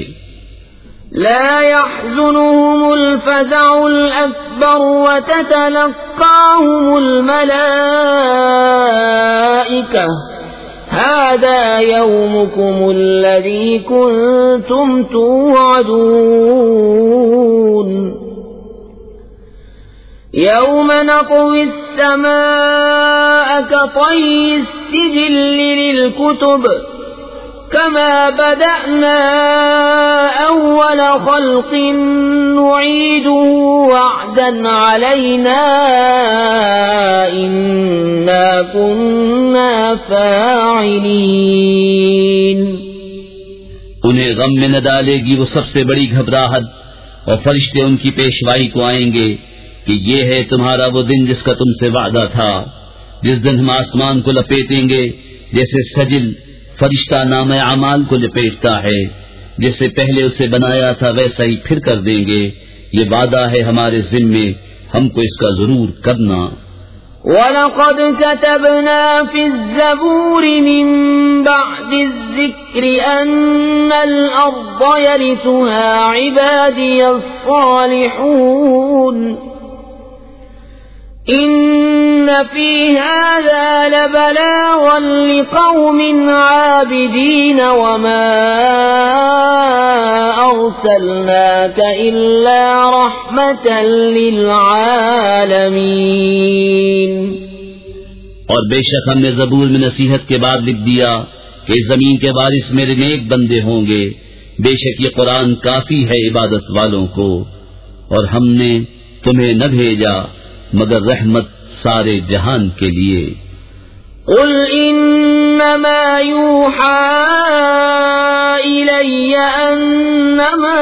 لا يحزنهم الفزع الأكبر وتتلقاهم الملائكة هذا يومكم الذي كنتم توعدون يوم نطوي السماء كطي السجل للكتب كما بدأنا أول خلق نعيده وعدا علينا إنا كنا فاعلين۔ انہیں غم میں نہ ڈالے گی وہ سب سے بڑی گھبراہٹ، اور فرشتے ان کی پیشوائی کو آئیں گے کہ یہ ہے تمہارا وہ دن جس کا تم سے وعدہ تھا، جس دن ہم آسمان کو لپیٹیں گے جیسے سجل فرشتہ نام اعمال کو لپیٹتا ہے، جسے پہلے اسے بنایا تھا ویسا ہی پھر کر دیں گے، یہ وعدہ ہے ہمارے ذمے، ہم کو اس کا ضرور کرنا۔ وَلَقَدْ كَتَبْنَا فِي الزَّبُورِ مِن بَعْدِ الذِّكْرِ أَنَّ الْأَرْضَ يَرِثُهَا عِبَادِيَ الصَّالِحُونَ إِنَّ فِي هَذَا لَبَلَاغًا لِقَوْمٍ عَابِدِينَ وَمَا أَرْسَلْنَاكَ إِلَّا رَحْمَةً لِلْعَالَمِينَ۔ اور بے شک ہم نے زبور میں نصیحت کے بعد لکھ دیا کہ زمین کے وارث میرے نیک بندے ہوں گے، بے شک یہ قرآن کافی ہے عبادت والوں کو، اور ہم نے تمہیں نہ بھیجا مگر رحمت سارے جہان کے لیے۔ قل انما يوحى الي انما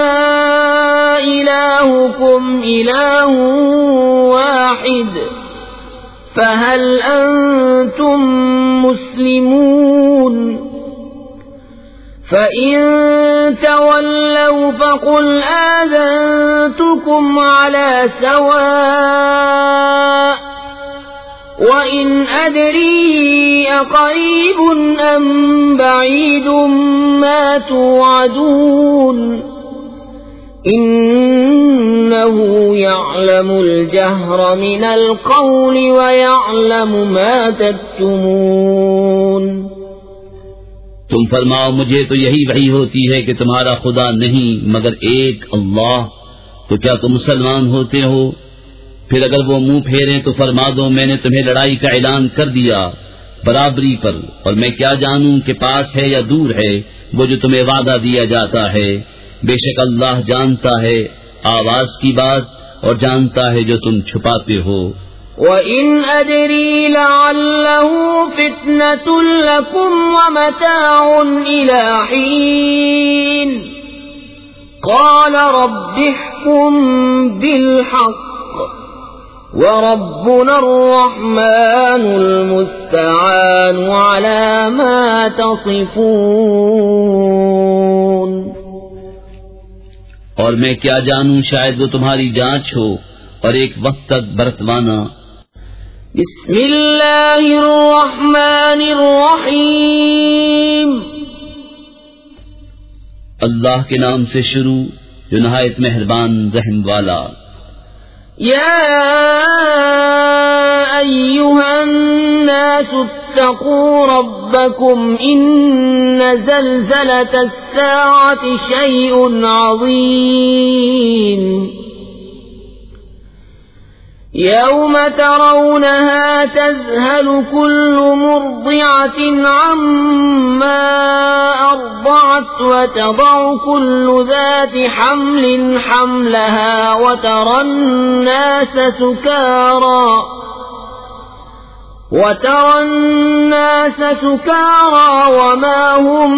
الهكم اله واحد فهل انتم مسلمون فإن تولوا فقل آذنتكم على سواء وإن أدري أقريب أم بعيد ما توعدون إنه يعلم الجهر من القول ويعلم ما تكتمون۔ تم فرماؤ مجھے تو یہی وحی ہوتی ہے کہ تمہارا خدا نہیں مگر ایک اللہ، تو کیا تم مسلمان ہوتے ہو؟ پھر اگر وہ منہ پھیریں تو فرما دو میں نے تمہیں لڑائی کا اعلان کر دیا برابری پر، اور میں کیا جانوں کہ پاس ہے یا دور ہے وہ جو تمہیں وعدہ دیا جاتا ہے، بے شک اللہ جانتا ہے آواز کی بات اور جانتا ہے جو تم چھپاتے ہو۔ وَإِنْ أَدْرِي لَعَلَّهُ فِتْنَةٌ لَكُمْ وَمَتَاعٌ إِلَى حِينٍ قَالَ رَبِّ احْكُم بِالْحَقِّ وَرَبُّنَا الرَّحْمَنُ الْمُسْتَعَانُ عَلَى مَا تَصِفُونَ۔ اور میں کیا جانوں شاید وہ تمہاری جانچ ہو اور ایک وقت تک برتوانا۔ بسم اللہ الرحمن الرحیم، اللہ کے نام سے شروع جو نہایت مہربان رحم والا۔ یا أيها الناس اتقوا ربكم إن زلزلة الساعة شيء عظيم يوم ترونها تذهل كل مرضعة عما أرضعت وتضع كل ذات حمل حملها وترى الناس سكارى وما هم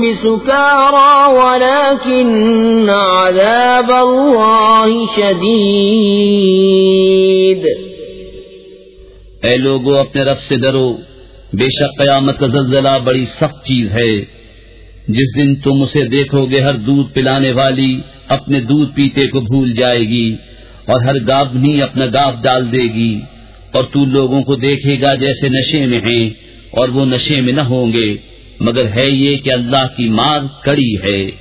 بسكارى ولكن عذاب الله شدید۔ اے لوگو اپنے رب سے ڈرو، بے شک قیامت کا زلزلہ بڑی سخت چیز ہے۔ جس دن تم اسے دیکھو گے ہر دودھ پلانے والی اپنے دودھ پیتے کو بھول جائے گی اور ہر گابھنی اپنا گاف ڈال دے گی، اور تو لوگوں کو دیکھے گا جیسے نشے میں ہیں، اور وہ نشے میں نہ ہوں گے، مگر ہے یہ کہ اللہ کی مار کڑی ہے۔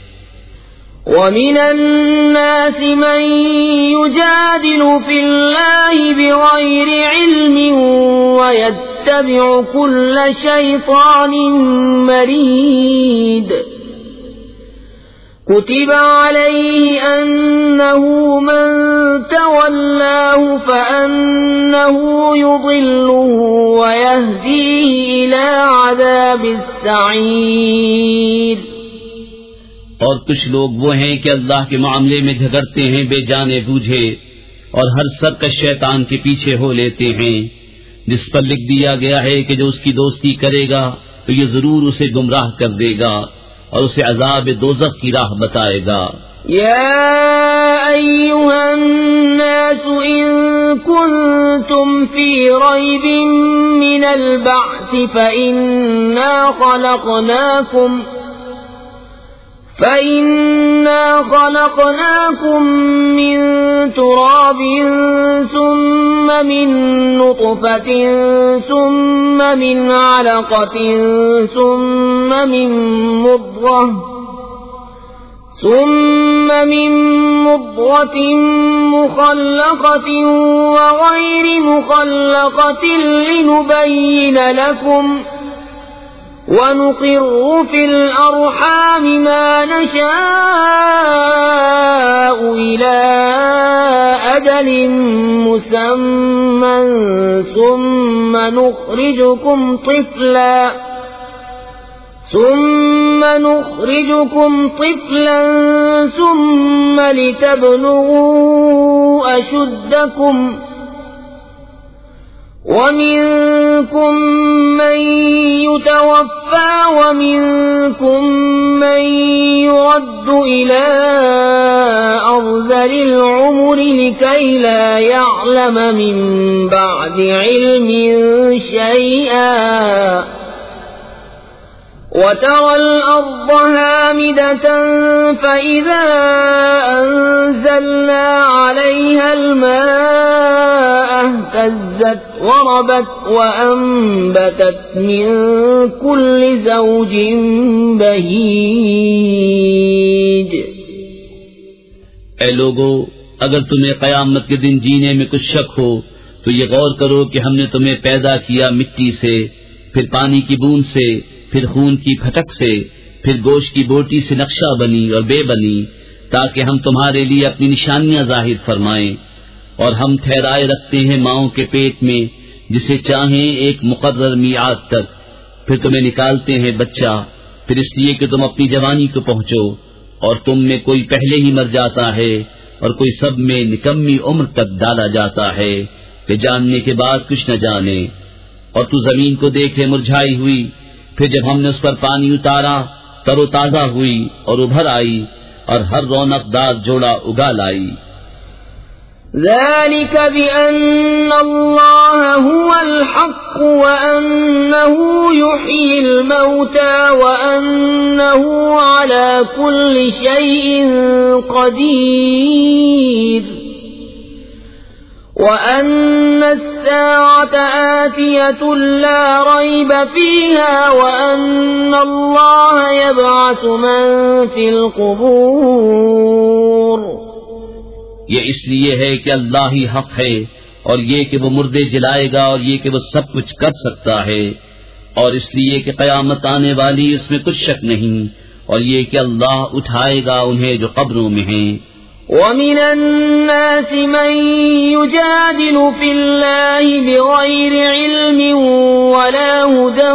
وَمِنَ النَّاسِ مَن يُجَادِلُ فِي اللَّهِ بِغَيْرِ عِلْمٍ وَيَتَّبِعُ كُلَّ شَيْطَانٍ مَّرِيدٍ كُتِبَ عَلَيْهِ أَنَّهُ مَن تَوَلَّاهُ فَأَنَّهُ يُضِلُّهُ وَيَهْدِيهِ إِلَى عَذَابِ السَّعِيرِ۔ اور کچھ لوگ وہ ہیں کہ اللہ کے معاملے میں جھگڑتے ہیں بے جانے بوجھے، اور ہر سرکش شیطان کے پیچھے ہو لیتے ہیں، جس پر لکھ دیا گیا ہے کہ جو اس کی دوستی کرے گا تو یہ ضرور اسے گمراہ کر دے گا اور اسے عذاب دوزخ کی راہ بتائے گا۔ يا أيها الناس إن كنتم في ريب من البعث فإنا خلقناكم من تراب ثم من نطفة ثم من علقة ثم من مضغة مخلقة وغير مخلقة لنبين لكم وَنُقِرُّ فِي الْأَرْحَامِ مَا نَشَاءُ إِلَى أَجَلٍ مُّسَمًّى ثُمَّ نُخْرِجُكُمْ طِفْلًا ثُمَّ لِتَبْلُغُوا أَشُدَّكُمْ وَمِنكُم مَّن يُتَوَفَّى وَمِنكُم مَّن يُرَدُّ إِلَى أَرْذَلِ الْعُمُرِ لِكَيْ لَا يَعْلَمَ مِن بَعْدِ عِلْمٍ شَيْئًا وَتَرَى الْأَرْضَ هَامِدَةً فَإِذَا أَنزَلْنَا عَلَيْهَا الْمَاءَ اهْتَزَّتْ وَرَبَتْ وَأَنبَتَتْ مِن كُلِّ زَوْجٍ بَهِيجٍ۔ اے لوگو، اگر تمہیں قیامت کے دن جینے میں کچھ شک ہو تو یہ غور کرو کہ ہم نے تمہیں پیدا کیا مٹی سے، پھر پانی کی بوند سے، پھر خون کی پھٹک سے، پھر گوشت کی بوٹی سے نقشہ بنی اور بے بنی، تاکہ ہم تمہارے لیے اپنی نشانیاں ظاہر فرمائیں۔ اور ہم ٹھہرائے رکھتے ہیں ماؤں کے پیٹ میں جسے چاہیں ایک مقرر میعاد تک، پھر تمہیں نکالتے ہیں بچہ، پھر اس لیے کہ تم اپنی جوانی کو پہنچو، اور تم میں کوئی پہلے ہی مر جاتا ہے اور کوئی سب میں نکمی عمر تک ڈالا جاتا ہے کہ جاننے کے بعد کچھ نہ جانے۔ اور تو زمین کو دیکھے مرجھائی ہوئی، پھر جب ہم نے اس پر پانی اتارا تر و تازہ ہوئی اور ابھر آئی اور ہر رونق دار جوڑا اگا لائی۔ ذلك بأن الله هو الحق وأنه يحيي الموتى وأنه على كل شيء قدير وأن الساعة آتية لا ريب فيها وأن الله يبعث من في القبور۔ یہ اس لیے ہے کہ اللہ ہی حق ہے اور یہ کہ وہ مردے جلائے گا، اور یہ کہ وہ سب کچھ کر سکتا ہے، اور اس لیے کہ قیامت آنے والی اس میں کچھ شک نہیں، اور یہ کہ اللہ اٹھائے گا انہیں جو قبروں میں ہیں۔ وَمِنَ النَّاسِ مَن يُجَادِلُ فِي اللَّهِ بِغَيْرِ عِلْمٍ وَلَا هُدًى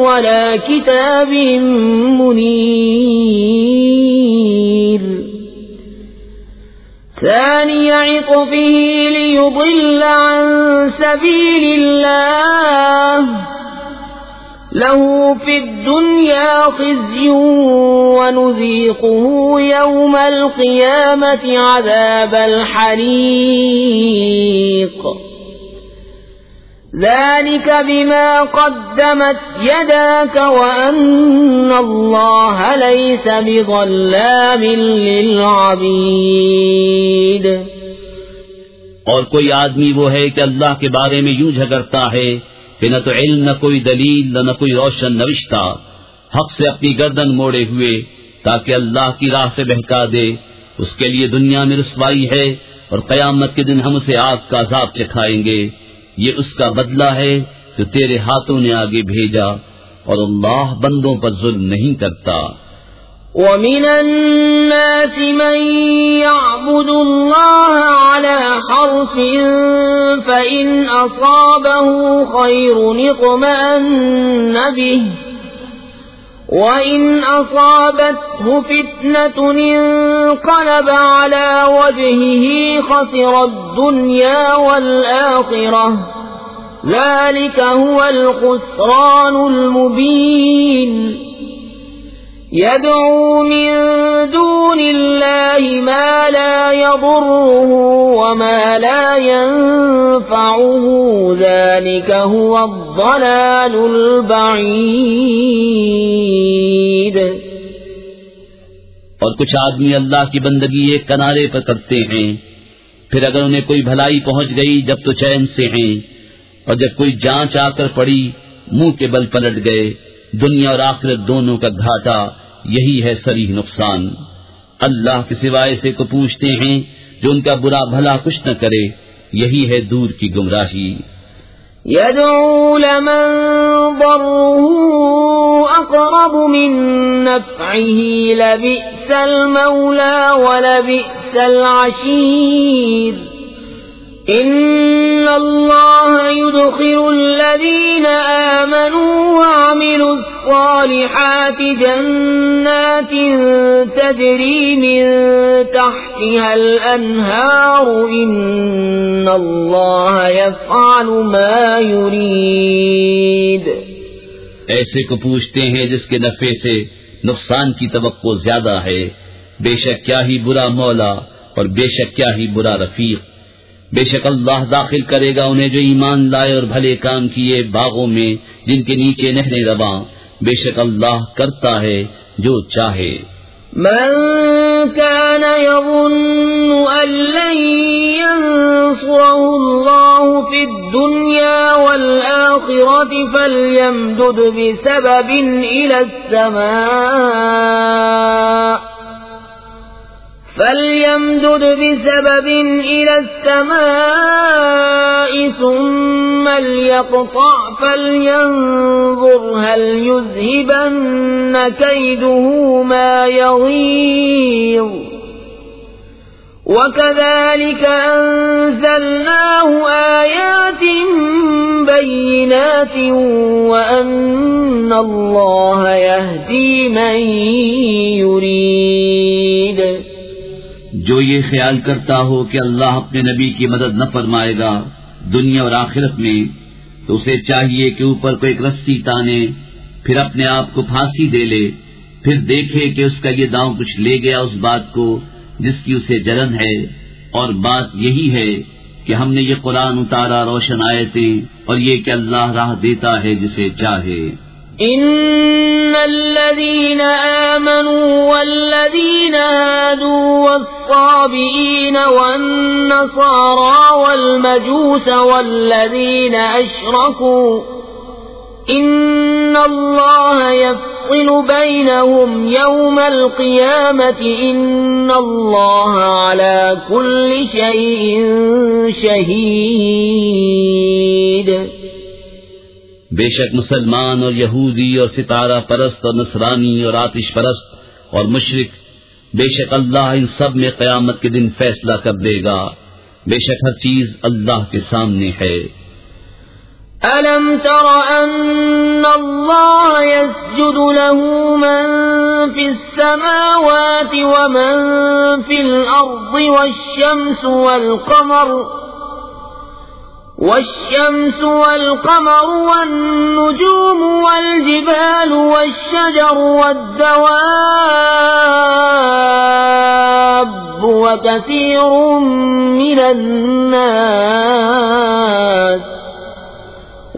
وَلَا كِتَابٍ مُنِيرٍ ثَانِيَ عِطْفِهِ لِيُضِلَّ عَن سَبِيلِ اللَّهِ لَهُ فِي الدُّنْيَا خِزْيٌ وَنُذِيقُهُ يَوْمَ الْقِيَامَةِ عَذَابَ الْحَرِيقِ ذَلِكَ بِمَا قَدَّمَتْ يَدَاكَ وَأَنَّ اللَّهَ لَيْسَ بِظَلَّامٍ لِّلْعَبِيدِ۔ اور کوئی آدمی وہ ہے کہ اللہ کے بارے میں یوں جھگڑتا ہے کہ نہ تو علم، نہ کوئی دلیل، نہ کوئی روشن نوشتہ، حق سے اپنی گردن موڑے ہوئے تاکہ اللہ کی راہ سے بہکا دے، اس کے لیے دنیا میں رسوائی ہے، اور قیامت کے دن ہم اسے آگ کا عذاب چکھائیں گے۔ یہ اس کا بدلہ ہے جو تیرے ہاتھوں نے آگے بھیجا، اور اللہ بندوں پر ظلم نہیں کرتا۔ وَمِنَ النَّاسِ مَن يَعْبُدُ اللَّهَ عَلَى حَرْفٍ فَإِنْ أَصَابَهُ خَيْرٌ اطْمَأَنَّ بِهِ وَإِنْ أَصَابَتْهُ فِتْنَةٌ انقَلَبَ عَلَى وَجْهِهِ خَسِرَ الدُّنْيَا وَالْآخِرَةَ ذَلِكَ هُوَ الْخُسْرَانُ الْمُبِينُ۔ يَدْعُو مِن دُونِ اللَّهِ مَا لَا يَضُرُّهُ وَمَا لَا يَنفَعُهُ ذَلِكَ هُوَ الضَّلَالُ الْبَعِيدُ۔ اور کچھ آدمی اللہ کی بندگی ایک کنارے پر کرتے ہیں، پھر اگر انہیں کوئی بھلائی پہنچ گئی جب تو چین سے ہیں، اور جب کوئی جانچ آ کر پڑی منہ کے بل پلٹ گئے۔ دنیا اور آخرت دونوں کا گھاٹا یہی ہے صریح نقصان۔ اللہ کے سوائے سے کو پوچھتے ہیں جو ان کا برا بھلا کچھ نہ کرے، یہی ہے دور کی گمراہی۔ يَدْعُو لَمَن ضَرُّهُ أَقْرَبُ مِن نَّفْعِهِ لَبِئْسَ الْمَوْلَى وَلَبِئْسَ الْعَشِيرُ۔ إِنَّ اللَّهَ يُدْخِلُ الَّذِينَ آمَنُوا وَعَمِلُوا الصَّالِحَاتِ جَنَّاتٍ تَجْرِي مِن تَحْتِهَا الْأَنْهَارُ إِنَّ اللَّهَ يَفْعَلُ مَا يُرِيدُ۔ ایسے کو پوچھتے ہیں جس کے نفع سے نقصان کی توقع زیادہ ہے، بے شک کیا ہی برا مولا اور بے شک کیا ہی برا رفیق۔ بے شک اللہ داخل کرے گا انہیں جو ایمان لائے اور بھلے کام کیے باغوں میں جن کے نیچے نہریں رواں، بے شک اللہ کرتا ہے جو چاہے۔ من كان يظن أن لن ينصره الله في الدنيا والآخرة فليمدد بسبب إلى السماء ثم ليقطع فلينظر هل يذهبن كيده ما يغيظ وكذلك أنزلناه آيات بينات وأن الله يهدي من يريد۔ جو یہ خیال کرتا ہو کہ اللہ اپنے نبی کی مدد نہ فرمائے گا دنیا اور آخرت میں، تو اسے چاہیے کہ اوپر کو ایک رسی تانے، پھر اپنے آپ کو پھانسی دے لے، پھر دیکھے کہ اس کا یہ داؤں کچھ لے گیا اس بات کو جس کی اسے جلن ہے۔ اور بات یہی ہے کہ ہم نے یہ قرآن اتارا روشن آیتیں، اور یہ کہ اللہ راہ دیتا ہے جسے چاہے۔ إن الذين آمنوا والذين هادوا والصابئين والنصارى والمجوس والذين أشركوا إن الله يفصل بينهم يوم القيامة إن الله على كل شيء شهيد. بے شک مسلمان اور یہودی اور ستارہ پرست اور نصرانی اور آتش پرست اور مشرک، بے شک اللہ ان سب میں قیامت کے دن فیصلہ کر دے گا. بے شک ہر چیز اللہ کے سامنے ہے. أَلَمْ تَرَ أَنَّ اللَّهَ يَسْجُدُ لَهُ مَن فِي السَّمَاوَاتِ وَمَن فِي الْأَرْضِ والشمس والقمر والنجوم والجبال والشجر والدواب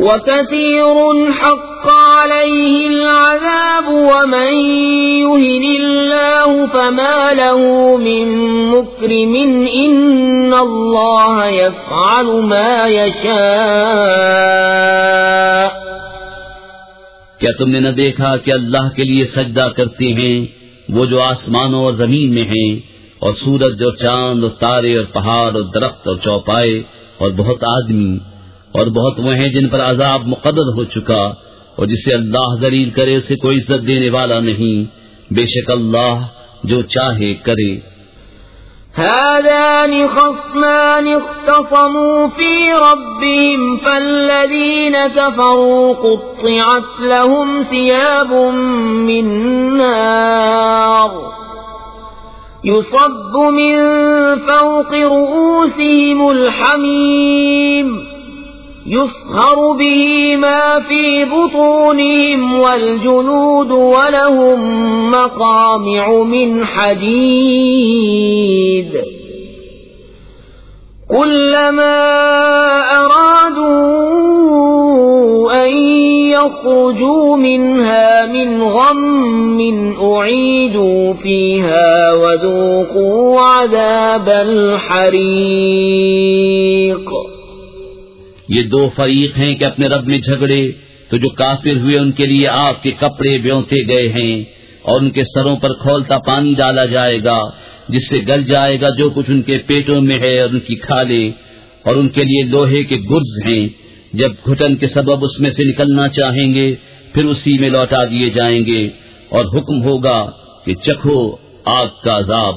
وكثير حق عليه العذاب ومن يهن الله فما له من مكرم إن الله يفعل ما يشاء. کیا تم نے نہ دیکھا کہ اللہ کے لیے سجدہ کرتے ہیں وہ جو آسمانوں اور زمین میں ہیں، اور سورج اور چاند اور تارے اور پہاڑ اور درخت اور چوپائے اور بہت آدمی، اور بہت وہ ہیں جن پر عذاب مقرر ہو چکا، اور جسے اللہ ذلیل کرے اسے کوئی عزت دینے والا نہیں. بے شک اللہ جو چاہے کرے. هذان خصمان اختصموا في ربهم فالذين كفروا قطعت لهم ثياب من نار يصب من فوق رؤوسهم الحميم يصهر به ما في بطونهم والجلود ولهم مقامع من حديد كلما أرادوا أن يخرجوا منها من غم أعيدوا فيها وذوقوا عذاب الحريق. یہ دو فریق ہیں کہ اپنے رب میں جھگڑے، تو جو کافر ہوئے ان کے لیے آگ کے کپڑے بیونتے گئے ہیں، اور ان کے سروں پر کھولتا پانی ڈالا جائے گا جس سے گل جائے گا جو کچھ ان کے پیٹوں میں ہے اور ان کی کھالیں، اور ان کے لیے لوہے کے گرز ہیں، جب گھٹن کے سبب اس میں سے نکلنا چاہیں گے پھر اسی میں لوٹا دیے جائیں گے، اور حکم ہوگا کہ چکھو آگ کا عذاب.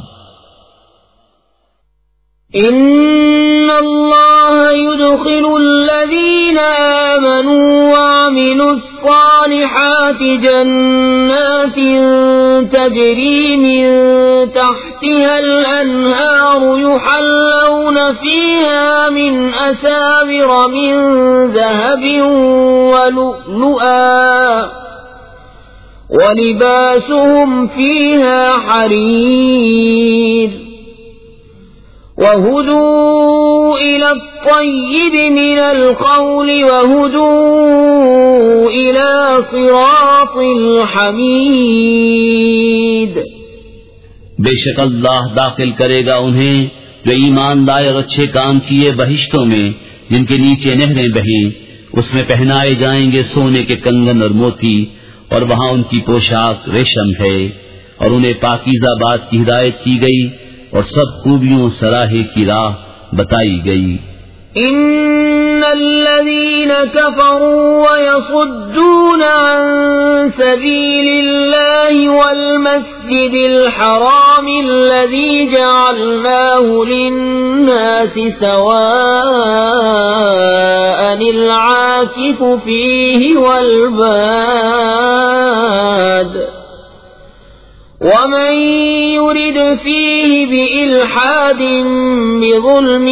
إن الله يدخل الذين آمنوا وعملوا الصالحات جنات تجري من تحتها الأنهار يحلون فيها من أساور من ذهب ولؤلؤا ولباسهم فيها حرير وَهُدُوا إِلَى الطَّيِّبِ مِنَ الْقَوْلِ وَهُدُوا إِلَى صِرَاطِ الْحَمِيدِ. بے شک اللہ داخل کرے گا انہیں جو ایمان لائے اور اچھے کام کیے بہشتوں میں جن کے نیچے نہریں بہیں، اس میں پہنائے جائیں گے سونے کے کنگن اور موتی، اور وہاں ان کی پوشاک ریشم ہے، اور انہیں پاکیزہ بات کی ہدایت کی گئی اور سب خوبیوں سراہے کی راہ بتائی گئی. ان الذين كفروا ويصدون عن سبيل الله والمسجد الحرام الذي جعلناه للناس سواء العاكف فيه والباد ومن يرد فيه بإلحاد بظلم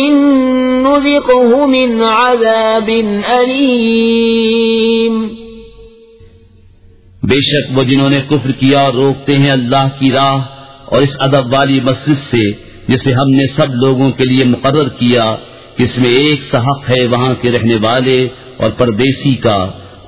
نذقه من عذاب أليم. بے شک وہ جنہوں نے کفر کیا اور روکتے ہیں اللہ کی راہ اور اس ادب والی مسجد سے جسے ہم نے سب لوگوں کے لیے مقرر کیا کہ اس میں ایک سا حق ہے وہاں کے رہنے والے اور پردیسی کا،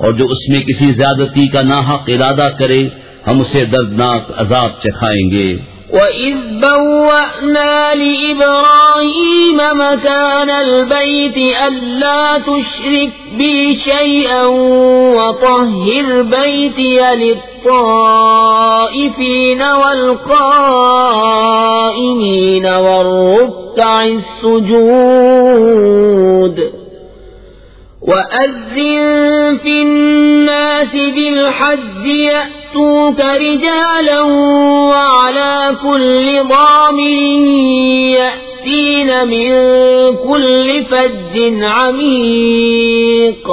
اور جو اس میں کسی زیادتی کا ناحق ارادہ کرے ہم اسے دردناک عذاب چکھائیں گے. وَإِذْ بَوَّأْنَا لِإِبْرَاهِيمَ إبراهيم مكان البيت ألا تشرك بي شيئا وطهر بيتي للطائفين والقائمين والركع السجود وأذن في الناس بالحج يأتوك رجالا وعلى كل ضامر يأتين من كل فج عميق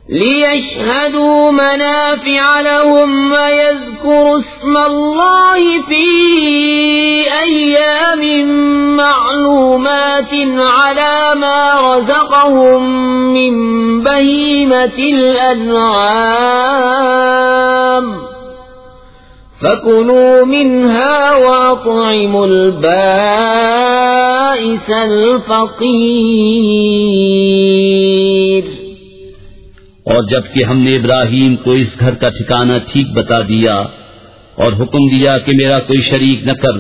ليشهدوا منافع لهم ويذكروا اسم الله في أيام معلومات على ما رزقهم من بهيمة الأنعام فكلوا منها وأطعموا البائس الفقير. اور جبکہ ہم نے ابراہیم کو اس گھر کا ٹھکانہ ٹھیک بتا دیا اور حکم دیا کہ میرا کوئی شریک نہ کر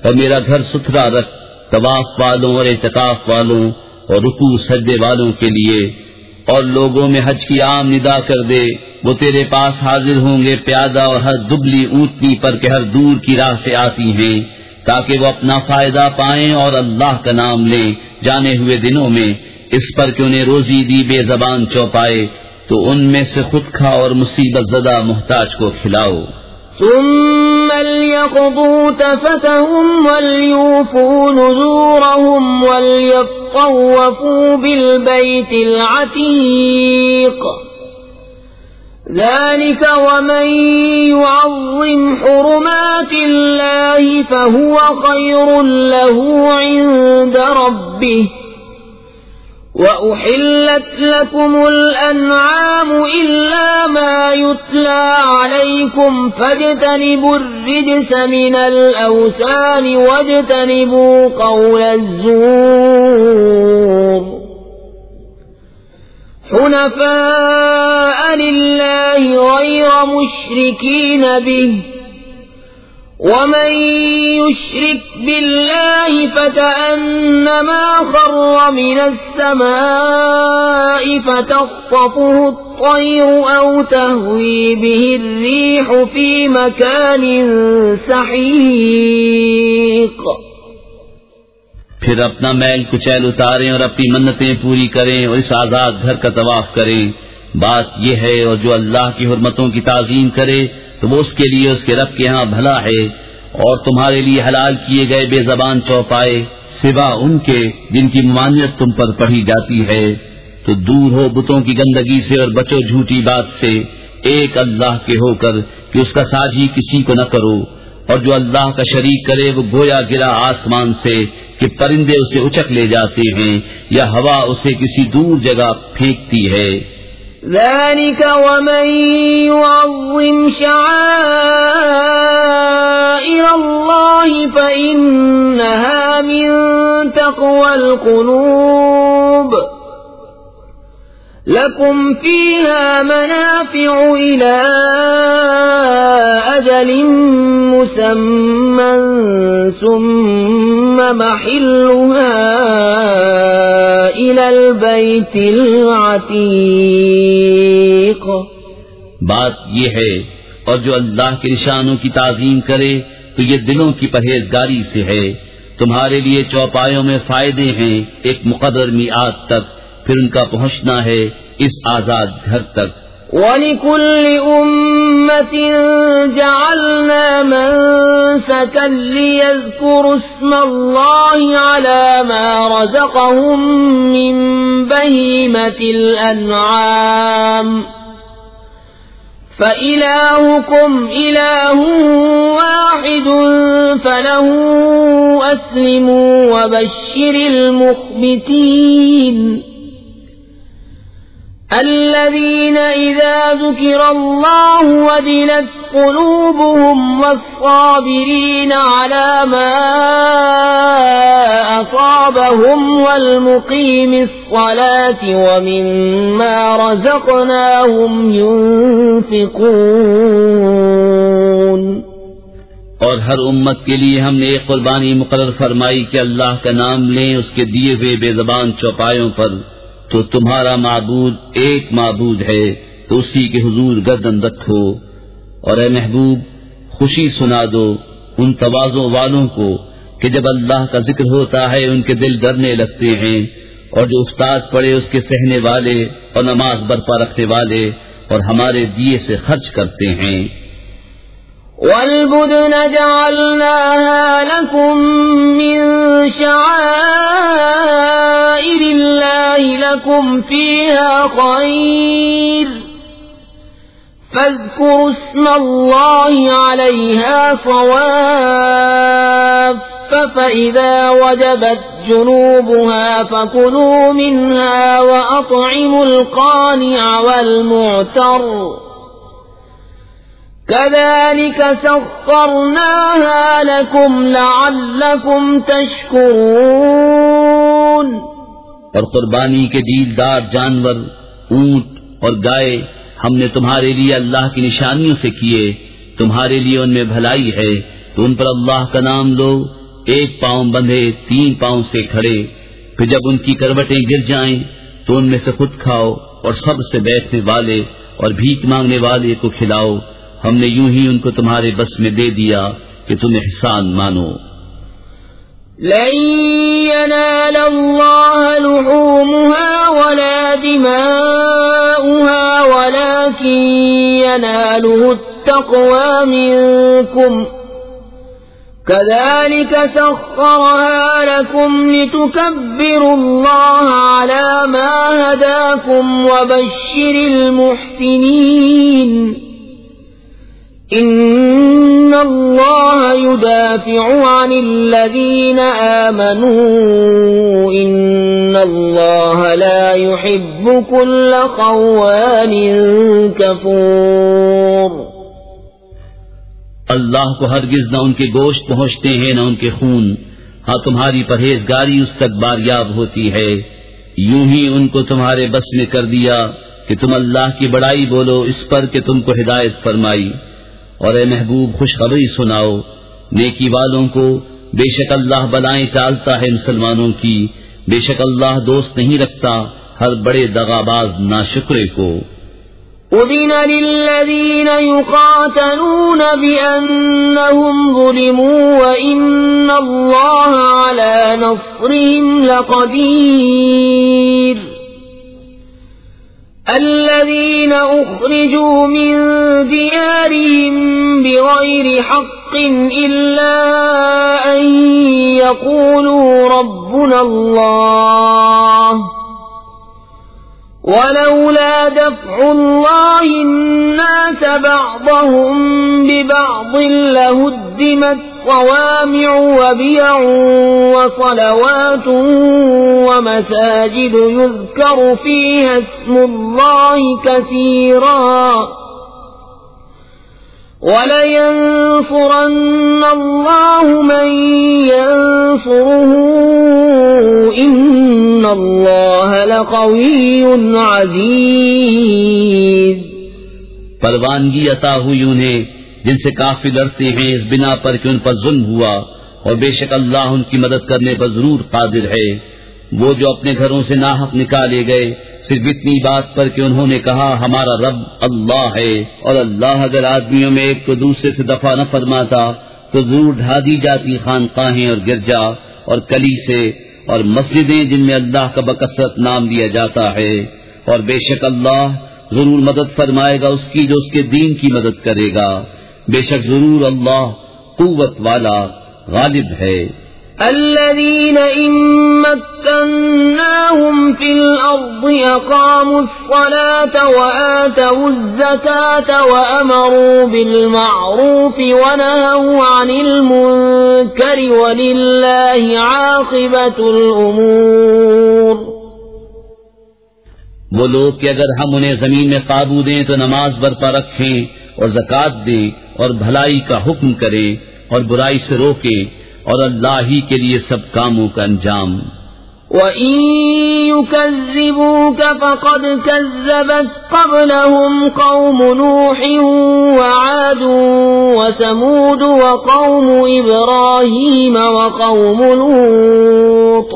اور میرا گھر ستھرا رکھ طواف والوں اور اعتکاف والوں اور رکوع سجدے والوں کے لیے، اور لوگوں میں حج کی عام ندا کر دے. وہ تیرے پاس حاضر ہوں گے پیادہ اور ہر دبلی اونٹنی پر کہ ہر دور کی راہ سے آتی ہیں، تاکہ وہ اپنا فائدہ پائیں اور اللہ کا نام لیں جانے ہوئے دنوں میں، اس پر کہ انہیں روزی دی بے زبان چوپائے تو ان میں سے خود کھا اور مصیبت زدہ محتاج کو کھلاؤ. ثم ليقضوا تفتهم وليوفوا نذورهم وليطوفوا بالبيت العتيق ذلك ومن يعظم حرمات الله فهو خير له عند ربه وأحلت لكم الأنعام إلا ما يتلى عليكم فاجتنبوا الرجس من الأوثان واجتنبوا قول الزور حنفاء لله غير مشركين به ومن يشرك بالله فكأنما خر من السماء فتخطفه الطير أو تهوي به الريح في مكان سحيق. پھر اپنا میل کچیل اتاریں اور اپنی منتیں پوری کریں اور اس آزاد گھر کا طواف کریں. بات یہ ہے اور جو اللہ کی حرمتوں کی تعظیم کرے تو وہ اس کے لیے اس کے رب کے ہاں بھلا ہے. اور تمہارے لیے حلال کیے گئے بے زبان چوپائے سوا ان کے جن کی ممانعت تم پر پڑھی جاتی ہے، تو دور ہو بتوں کی گندگی سے اور بچو جھوٹی بات سے، ایک اللہ کے ہو کر کہ اس کا ساجی کسی کو نہ کرو. اور جو اللہ کا شریک کرے وہ گویا گرا آسمان سے کہ پرندے اسے اچک لے جاتے ہیں یا ہوا اسے کسی دور جگہ پھینکتی ہے. ذلك ومن يعظم شعائر الله فإنها من تقوى القلوب لكم فيها منافع إلى أجل مسمى ثم محلها إلى البيت العتيق. بات یہ ہے اور جو اللہ کے نشانوں کی تعظیم کرے تو یہ دلوں کی پرہیزگاری سے ہے. تمہارے لیے چوپایوں میں فائدے ہیں ایک مقرر میعاد تک، پھر ان کا پہنچنا ہے اس آزاد گھر تک. وَلِكُلِّ أُمَّةٍ جَعَلْنَا مَنسَكًا لِيَذْكُرُوا اسْمَ اللَّهِ عَلَى مَا رَزَقَهُم مِّن بَهِيمَةِ الْأَنْعَامِ فَإِلَٰهُكُمْ إِلَٰهٌ وَاحِدٌ فَلَهُ أَسْلِمُوا وَبَشِّرِ الْمُخْبِتِينَ الذين إذا ذكر الله وجلت قلوبهم والصابرين على ما أصابهم والمقيم الصلاة ومما رزقناهم ينفقون. اور ہر امت کے لیے ہم نے ایک قربانی مقرر فرمائی کہ اللہ کا نام لیں اس کے دیے ہوئے بے زبان چوپایوں پر، تو تمہارا معبود ایک معبود ہے، تو اسی کے حضور گردن رکھو۔ اور اے محبوب، خوشی سنا دو ان تواضع والوں کو کہ جب اللہ کا ذکر ہوتا ہے ان کے دل ڈرنے لگتے ہیں، اور جو استاد پڑے اس کے سہنے والے اور نماز برپا رکھنے والے اور ہمارے دیے سے خرچ کرتے ہیں۔ وَالْبُدْنَ جَعَلْنَاهَا لَكُم مِّن شَعَائِرِ اللَّهِ لَكُمْ فِيهَا خَيْرٌ فَاذْكُرُوا اسْمَ اللَّهِ عَلَيْهَا صَوَافَّ فَإِذَا وَجَبَتْ جُنُوبُهَا فَكُلُوا مِنْهَا وَأَطْعِمُوا الْقَانِعَ وَالْمُعْتَرَّ كَذَلِكَ سَخَّرْنَاهَا لَكُمْ لَعَلَّكُمْ تَشْكُرُونَ۔ اور قربانی کے دیلدار جانور اونٹ اور گائے ہم نے تمہارے لیے اللہ کی نشانیوں سے کیے، تمہارے لیے ان میں بھلائی ہے، تو ان پر اللہ کا نام لو، ایک پاؤں بندھے 3 پاؤں سے کھڑے، پھر جب ان کی کروٹیں گر جائیں تو ان میں سے خود کھاؤ اور سب سے بیٹھنے والے اور بھیک مانگنے والے کو کھلاؤ، ہم نے یوں ہی ان کو تمہارے بس میں دے دیا کہ تم احسان مانو۔ لن ينال الله لحومها ولا دماؤها ولكن يناله التقوى منكم كذلك سخرها لكم لتكبروا الله على ما هداكم وبشر المحسنين ان اللہ يدافع عن الذین آمنوا ان اللہ لا يحب كل خوان کفور۔ اللہ کو ہرگز نہ ان کے گوشت پہنچتے ہیں نہ ان کے خون، ہاں تمہاری پرہیزگاری اس تک باریاب ہوتی ہے، یوں ہی ان کو تمہارے بس میں کر دیا کہ تم اللہ کی بڑائی بولو اس پر کہ تم کو ہدایت فرمائی۔ اور اے محبوب خوشخبری سناؤ نیکی والوں کو، بے شک اللہ بلائیں ٹالتا ہے مسلمانوں کی، بے شک اللہ دوست نہیں رکھتا ہر بڑے دغاباز ناشکرے کو۔ اذن للذین یقاتلون بأنہم ظلموا وإن اللہ علی نصرهم لقدیر۔ الذين أخرجوا من ديارهم بغير حق إلا أن يقولوا ربنا الله ولولا دفع الله الناس بعضهم ببعض لهدمت صوامع وبيع وصلوات ومساجد يذكر فيها اسم الله كثيرا وَلَيَنصُرَنَّ اللَّهُ مَن يَنصُرُهُ إِنَّ اللَّهَ لَقَوِيٌّ عَزِيزٌ۔ پروانگی عطا ہوئی انہیں جن سے کافی لڑتے ہیں اس بنا پر کہ ان پر ظلم ہوا، اور بے شک اللہ ان کی مدد کرنے پر ضرور قادر ہے۔ وہ جو اپنے گھروں سے ناحق نکالے گئے صرف اتنی بات پر کہ انہوں نے کہا ہمارا رب اللہ ہے، اور اللہ اگر آدمیوں میں ایک کو دوسرے سے دفع نہ فرماتا تو ضرور ڈھا دی جاتی خانقاہیں اور گرجا اور کلیسے اور مسجدیں جن میں اللہ کا بکثرت نام لیا جاتا ہے، اور بے شک اللہ ضرور مدد فرمائے گا اس کی جو اس کے دین کی مدد کرے گا، بے شک ضرور اللہ قوت والا غالب ہے۔ الذين إن مكناهم في الأرض أقاموا الصلاة وآتوا الزكاة وأمروا بالمعروف ونهوا عن المنكر ولله عاقبة الأمور۔ وہ لوگ کہ اگر ہم انہیں زمین میں قابو دیں تو نماز برپا رکھیں اور زکوٰۃ دیں اور بھلائی کا حکم کریں اور برائی سے روکیں، اور اللہ ہی کے لیے سب کاموں کا انجام۔ وَإِن يُكَذِّبُوكَ فَقَدْ كَذَّبَتْ قَبْلَهُمْ قَوْمُ نُوحٍ وَعَادٌ وَثَمُودُ وَقَوْمُ إِبْرَاهِيمَ وَقَوْمُ لُوطٍ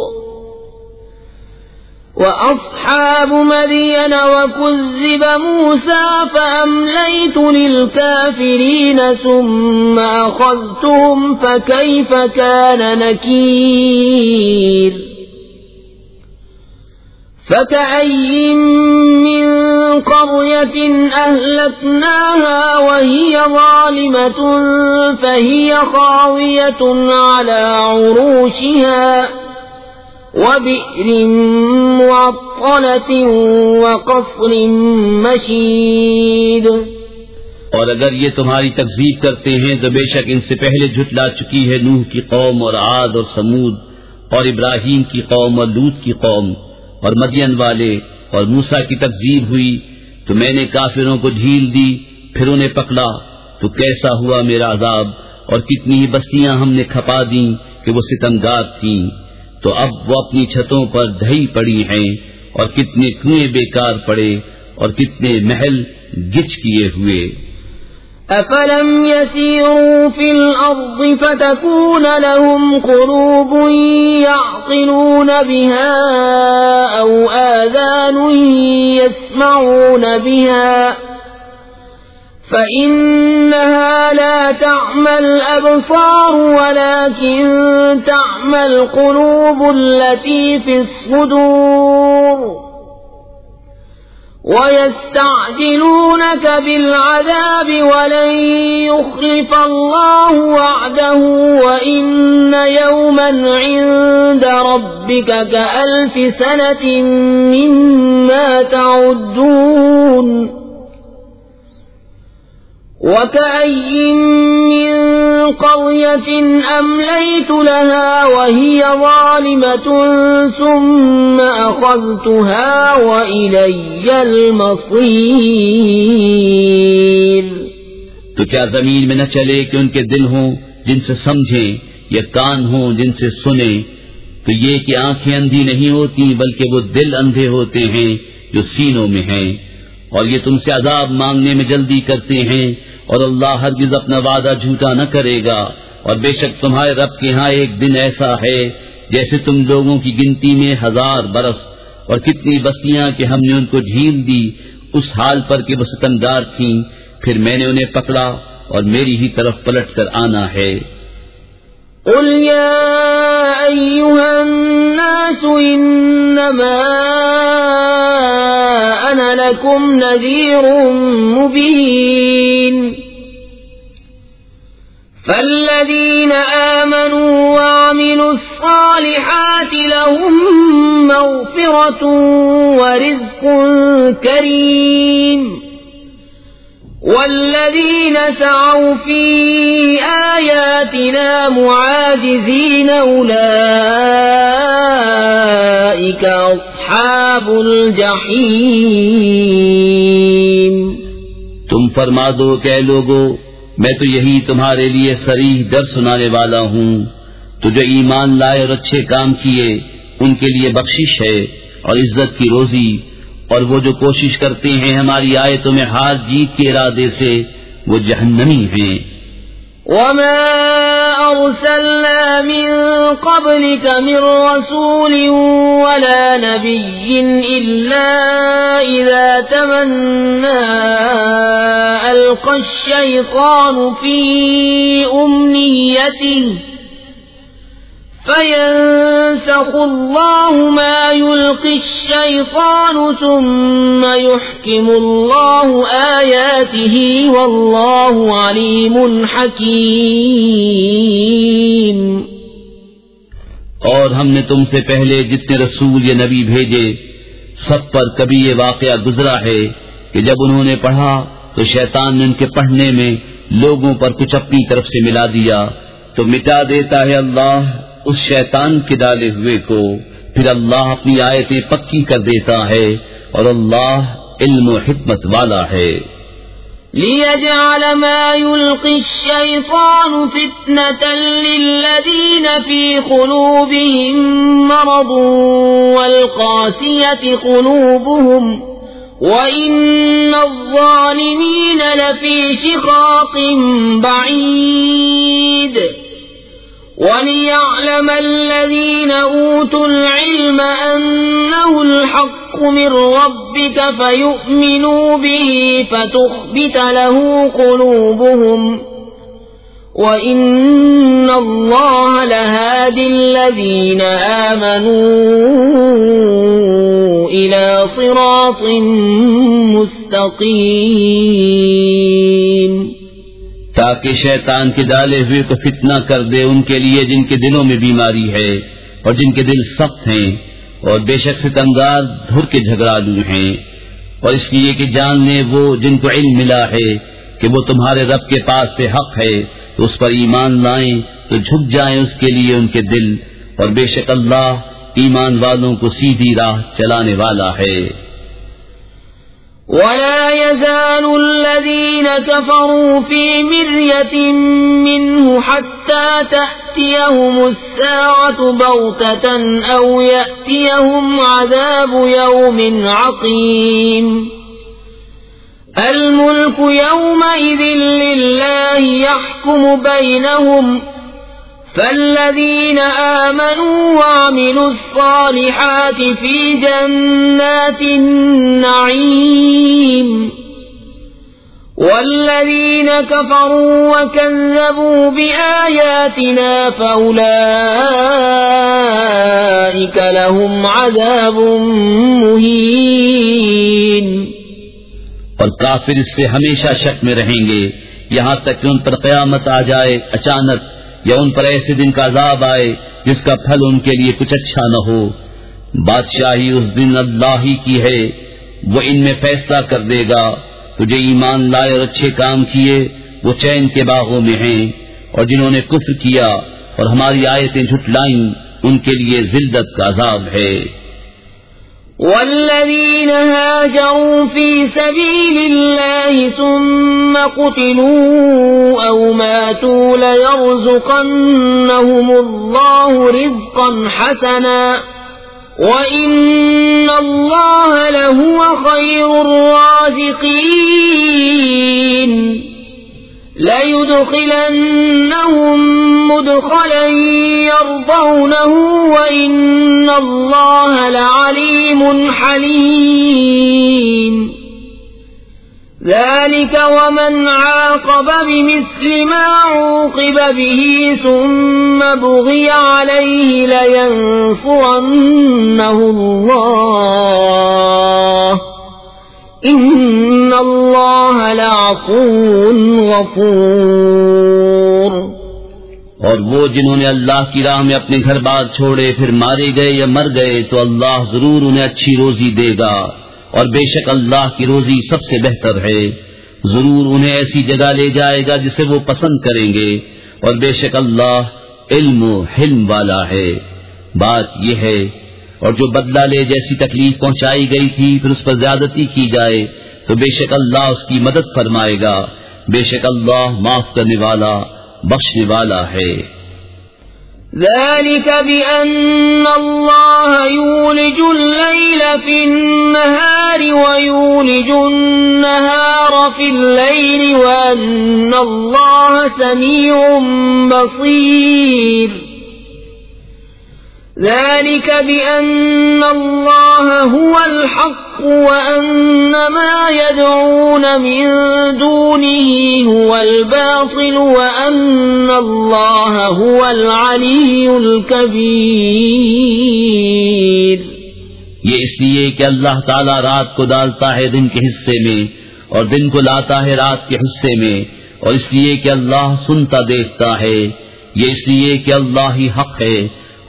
وَأَصْحَابُ مَدْيَنَ وَكُذِّبَ مُوسَى فَأَمْلَيْتُ لِلْكَافِرِينَ ثُمَّ أَخَذْتُهُمْ فَكَيْفَ كَانَ نَكِيرِ فَكَأَيٍّ مِّن قَرْيَةٍ أَهْلَكْنَاهَا وَهِيَ ظَالِمَةٌ فَهِيَ خَاوِيَةٌ عَلَى عُرُوشِهَا وَبِئْرٍ مُّعَطَّلَةٍ وَقَصْرٍ مَّشِيدٍ۔ اور اگر یہ تمہاری تکذیب کرتے ہیں تو بے شک ان سے پہلے جھٹلا چکی ہے نوح کی قوم اور عاد اور سمود اور ابراہیم کی قوم اور لوط کی قوم اور مدین والے، اور موسیٰ کی تکذیب ہوئی تو میں نے کافروں کو ڈھیل دی، پھر انہیں پکڑا تو کیسا ہوا میرا عذاب، اور کتنی ہی بستیاں ہم نے کھپا دیں کہ وہ ستمگار تھیں، تو اب وہ اپنی چھتوں پر ڈھئی پڑی ہیں، اور کتنے کنویں بیکار پڑے اور کتنے محل گچ کیے ہوئے۔ أَفَلَمْ يَسِيرُوا فِي الْأَرْضِ فَتَكُونَ لَهُمْ قُلُوبٌ يَعْقِلُونَ بِهَا أَوْ آذَانٌ يَسْمَعُونَ بِهَا فَإِنَّهَا لَا تَعْمَى الْأَبْصَارُ وَلَكِن تَعْمَى الْقُلُوبُ الَّتِي فِي الصُّدُورِ وَيَسْتَعْجِلُونَكَ بِالْعَذَابِ وَلَن يُخْلِفَ اللَّهُ وَعْدَهُ وَإِنَّ يَوْمًا عِندَ رَبِّكَ كَأَلْفِ سَنَةٍ مِّمَّا تَعُدُّونَ وَكَأَيٍّن مِّن قَرْيَةٍ أَمْلَيْتُ لَهَا وَهِيَ ظَالِمَةٌ ثُمَّ أَخَذْتُهَا وَإِلَيَّ الْمَصِيرُ۔ تو کیا زمین میں نہ چلے کہ ان کے دل ہوں جن سے سمجھیں، یا کان ہوں جن سے سنیں؟ تو یہ کہ آنکھیں اندھی نہیں ہوتی بلکہ وہ دل اندھے ہوتے ہیں جو سینوں میں ہیں، اور یہ تم سے عذاب مانگنے میں جلدی کرتے ہیں، اور اللہ ہرگز اپنا وعدہ جھوٹا نہ کرے گا، اور بے شک تمہارے رب کے ہاں ایک دن ایسا ہے جیسے تم لوگوں کی گنتی میں 1000 برس، اور کتنی بستیاں کہ ہم نے ان کو ڈھیل دی اس حال پر کہ وہ ستمگار تھیں، پھر میں نے انہیں پکڑا اور میری ہی طرف پلٹ کر آنا ہے۔ قل يا أيها الناس إنما أنا لكم نذير مبين فالذين آمنوا وعملوا الصالحات لهم مغفرة ورزق كريم والذين سعوا في آياتنا معاجزين أولئك أصحاب الجحيم۔ تم فرما دو کہ اے لوگو، میں تو یہی تمہارے لیے صریح در سنانے والا ہوں، تو جو ایمان لائے اور اچھے کام کیے ان کے لیے بخشش ہے اور عزت کی روزی، اور وہ جو کوشش کرتے ہیں ہماری آیتوں میں ہار جیت کے ارادے سے وہ جہنمی ہیں۔ وما أرسلنا من قبلك من رسول ولا نبي إلا إذا تمنى ألقى الشيطان في أمنيته فينسخ الله ما يلقي الشيطان ثم يحكم الله آياته والله عليم حكيم۔ اور ہم نے تم سے پہلے جتنے رسول یا نبی بھیجے سب پر کبھی یہ واقعہ گزرا ہے کہ جب انہوں نے پڑھا تو شیطان نے ان کے پڑھنے میں لوگوں پر کچھ اپنی طرف سے ملا دیا، تو مٹا دیتا ہے اللہ اس شیطان کے ڈالے ہوئے کو، پھر اللہ اپنی آیتیں پکی کر دیتا ہے، اور اللہ علم و حکمت والا ہے۔ لِيَجْعَلَ مَا يُلْقِي الشَّيْطَانُ فِتْنَةً لِلَّذِينَ فِي قُلُوبِهِم مَّرَضٌ مرض والقاسية قلوبهم وإن الظالمين لفي شقاق بعيد وليعلم الذين أوتوا العلم أنه الحق من ربك فيؤمنوا به فتخبت له قلوبهم وَإِنَّ اللَّهَ لَهَادِ الَّذِينَ آمَنُوا إِلَى صِرَاطٍ مُسْتَقِيمٍ تاکہ شیطان کے ڈالے ہوئے کو فتنہ کر دے ان کے لیے جن کے دلوں میں بیماری ہے اور جن کے دل سخت ہیں اور بے شک ستمگار دھر کے جھگڑالو ہیں، اور اس لیے کہ جان لیں وہ جن کو علم ملا ہے کہ وہ تمہارے رب کے پاس سے حق ہے تو اس پر ایمان لائیں تو جھک جائیں اس کے لیے ان کے دل، اور بے شک اللہ ایمان والوں کو سیدھی راہ چلانے والا ہے۔ وَلَا يَزَالُ الَّذِينَ كَفَرُوا فِي مِرْيَةٍ مِّنْهُ حَتَّى تَأْتِيَهُمُ السَّاعَةُ بَغْتَةً أَوْ يَأْتِيَهُمْ عَذَابُ يَوْمٍ عَقِيمٍ الْمُلْكُ يَوْمَئِذٍ لِلَّهِ يَحْكُمُ بَيْنَهُمْ فَالَّذِينَ آمَنُوا وَعَمِلُوا الصَّالِحَاتِ فِي جَنَّاتِ النَّعِيمِ وَالَّذِينَ كَفَرُوا وَكَذَّبُوا بِآيَاتِنَا فَأُولَئِكَ لَهُمْ عَذَابٌ مُهِينٌ۔ اور کافر اس سے ہمیشہ شک میں رہیں گے یہاں تک کہ ان پر قیامت آ جائے اچانک، یا ان پر ایسے دن کا عذاب آئے جس کا پھل ان کے لیے کچھ اچھا نہ ہو۔ بادشاہی اس دن اللہ ہی کی ہے، وہ ان میں فیصلہ کر دے گا۔ تو جو ایمان لائے اور اچھے کام کیے وہ چین کے باغوں میں ہیں، اور جنہوں نے کفر کیا اور ہماری آیتیں جھٹلائیں ان کے لیے ذلت کا عذاب ہے۔ والذين هاجروا في سبيل الله ثم قتلوا أو ماتوا ليرزقنهم الله رزقا حسنا وإن الله لهو خير الرازقين لَيُدْخِلَنَّهُمْ مُدْخَلًا يَرْضَوْنَهُ وَإِنَّ اللَّهَ لَعَلِيمٌ حَلِيمٌ ذَلِكَ وَمَنْ عَاقَبَ بِمِثْلِ مَا عُوقِبَ بِهِ ثُمَّ بُغِيَ عَلَيْهِ لَيَنصُرَنَّهُ اللَّهُ ان اللہ لعفو غفور۔ اور وہ جنہوں نے اللہ کی راہ میں اپنے گھر بار چھوڑے پھر مارے گئے یا مر گئے تو اللہ ضرور انہیں اچھی روزی دے گا، اور بے شک اللہ کی روزی سب سے بہتر ہے۔ ضرور انہیں ایسی جگہ لے جائے گا جسے وہ پسند کریں گے، اور بے شک اللہ علم و حلم والا ہے۔ بات یہ ہے، اور جو بدلہ لے جیسی تکلیف پہنچائی گئی تھی پھر اس پر زیادتی کی جائے تو بے شک اللہ اس کی مدد فرمائے گا، بے شک اللہ معاف کرنے والا بخشنے والا ہے۔ ذلك بأن الله يولج الليل في النهار ويولج النهار في الليل وأن الله سميع بصير۔ ذلك بأن الله هو الحق وأن ما يدعون من دونه هو الباطل وأن الله هو العلي الكبير۔ یہ اس لیے کہ اللہ تعالی رات کو ڈالتا ہے دن کے حصے میں اور دن کو لاتا ہے رات کے حصے میں، اور اس لیے کہ اللہ سنتا دیکھتا ہے۔ یہ اس لیے کہ اللہ ہی حق ہے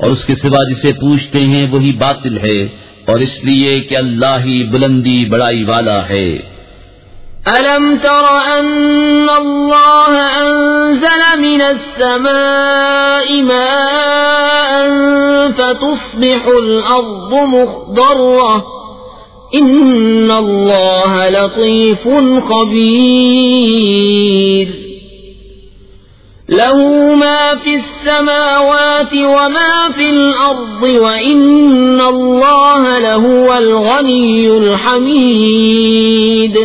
اور اس کے سوا جسے پوچھتے ہیں وہی باطل ہے، اور اس لیے کہ اللہ ہی بلندی بڑائی والا ہے۔ أَلَمْ تَرَ أَنَّ اللَّهَ أَنزَلَ مِنَ السَّمَاءِ مَاءً فَتُصْبِحُ الْأَرْضُ مُخْضَرَّةً إِنَّ اللَّهَ لَطِيفٌ خَبِيرٌ۔ له ما في السماوات وما في الأرض وإن الله لهو الغني الحميد.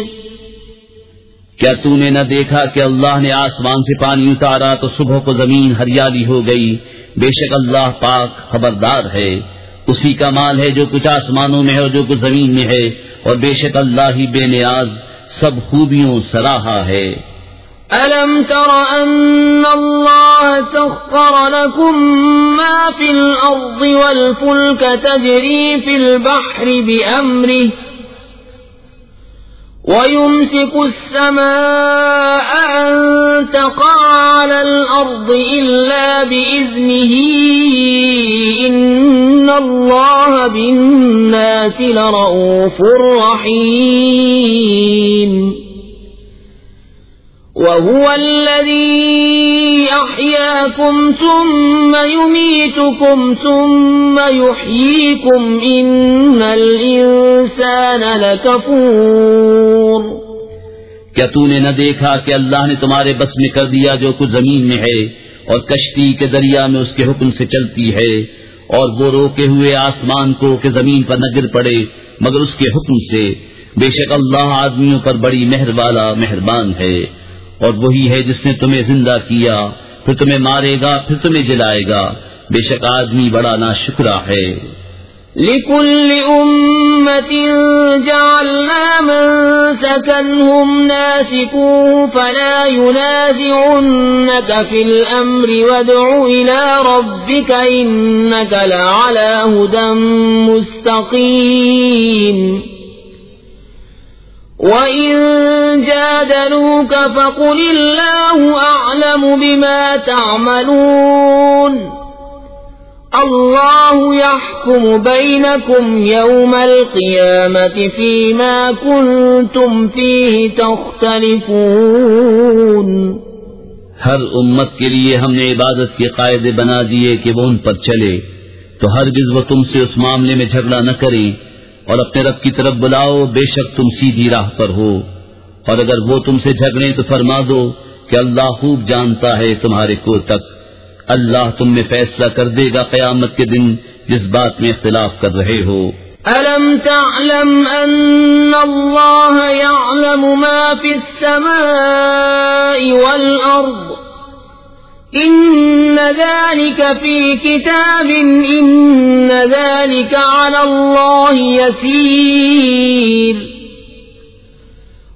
کیا تو نے نہ دیکھا کہ اللہ نے آسمان سے پانی اتارا تو صبح کو زمین ہریالی ہو گئی؟ بے شک اللہ پاک خبردار ہے. اسی کا مال ہے جو کچھ آسمانوں میں ہے اور جو کچھ زمین میں ہے، اور بے شک اللہ ہی بے نیاز سب خوبیوں سراہا ہے. أَلَمْ تَرَ أَنَّ اللَّهَ سَخَّرَ لَكُم مَّا فِي الْأَرْضِ وَالْفُلْكَ تَجْرِي فِي الْبَحْرِ بِأَمْرِهِ وَيُمْسِكُ السَّمَاءَ أَن تَقَعَ عَلَى الْأَرْضِ إِلَّا بِإِذْنِهِ إِنَّ اللَّهَ بِالنَّاسِ لَرَءُوفٌ رَحِيمٌ. وَهُوَ الَّذِي أَحْيَاكُمْ ثُمَّ يُمِيتُكُمْ ثُمَّ يُحْيِيكُمْ إِنَّ الْإِنسَانَ لَكَفُورٌ. کیا تو نے نہ دیکھا کہ اللہ نے تمہارے بس میں کر دیا جو کچھ زمین میں ہے، اور کشتی کے دریا میں اس کے حکم سے چلتی ہے، اور وہ روکے ہوئے آسمان کو کہ زمین پر نہ گر پڑے مگر اس کے حکم سے. بے شک اللہ آدمیوں پر بڑی مہر والا مہربان ہے. اور وہی ہے جس نے تمہیں زندہ کیا، پھر تمہیں مارے گا، پھر تمہیں جلائے گا. بے شک آدمی بڑا ناشکرا ہے. لِكُلِّ أُمَّةٍ جَعَلْنَا مَنسَكًا هُمْ نَاسِكُوهُ فَلَا يُنَازِعُنَّكَ فِي الْأَمْرِ وَادْعُ إِلَى رَبِّكَ إِنَّكَ لَعَلَى هُدًى مُسْتَقِيمٍ. وَإِن جَادَلُوكَ فَقُلِ اللَّهُ أَعْلَمُ بِمَا تَعْمَلُونَ. اللَّهُ يَحْكُمُ بَيْنَكُمْ يَوْمَ الْقِيَامَةِ فِيمَا كُنتُمْ فِيهِ تَخْتَلِفُونَ. ہر امت کے لیے ہم نے عبادت کے قاعدے بنا دیے کہ وہ ان پر چلے، تو ہرگز وہ تم سے اس معاملے میں جھگڑا نہ کریں، اور اپنے رب کی طرف بلاؤ، بے شک تم سیدھی راہ پر ہو. اور اگر وہ تم سے جھگڑیں تو فرما دو کہ اللہ خوب جانتا ہے تمہارے کو تک. اللہ تم میں فیصلہ کر دے گا قیامت کے دن جس بات میں اختلاف کر رہے ہو. أَلَمْ تَعْلَمْ أَنَّ اللَّهَ يَعْلَمُ مَا فِي السَّمَاءِ وَالْأَرْضِ إِنَّ ذَلِكَ فِي كِتَابٍ إِنَّ ذَلِكَ عَلَى اللَّهِ يَسِيرٌ.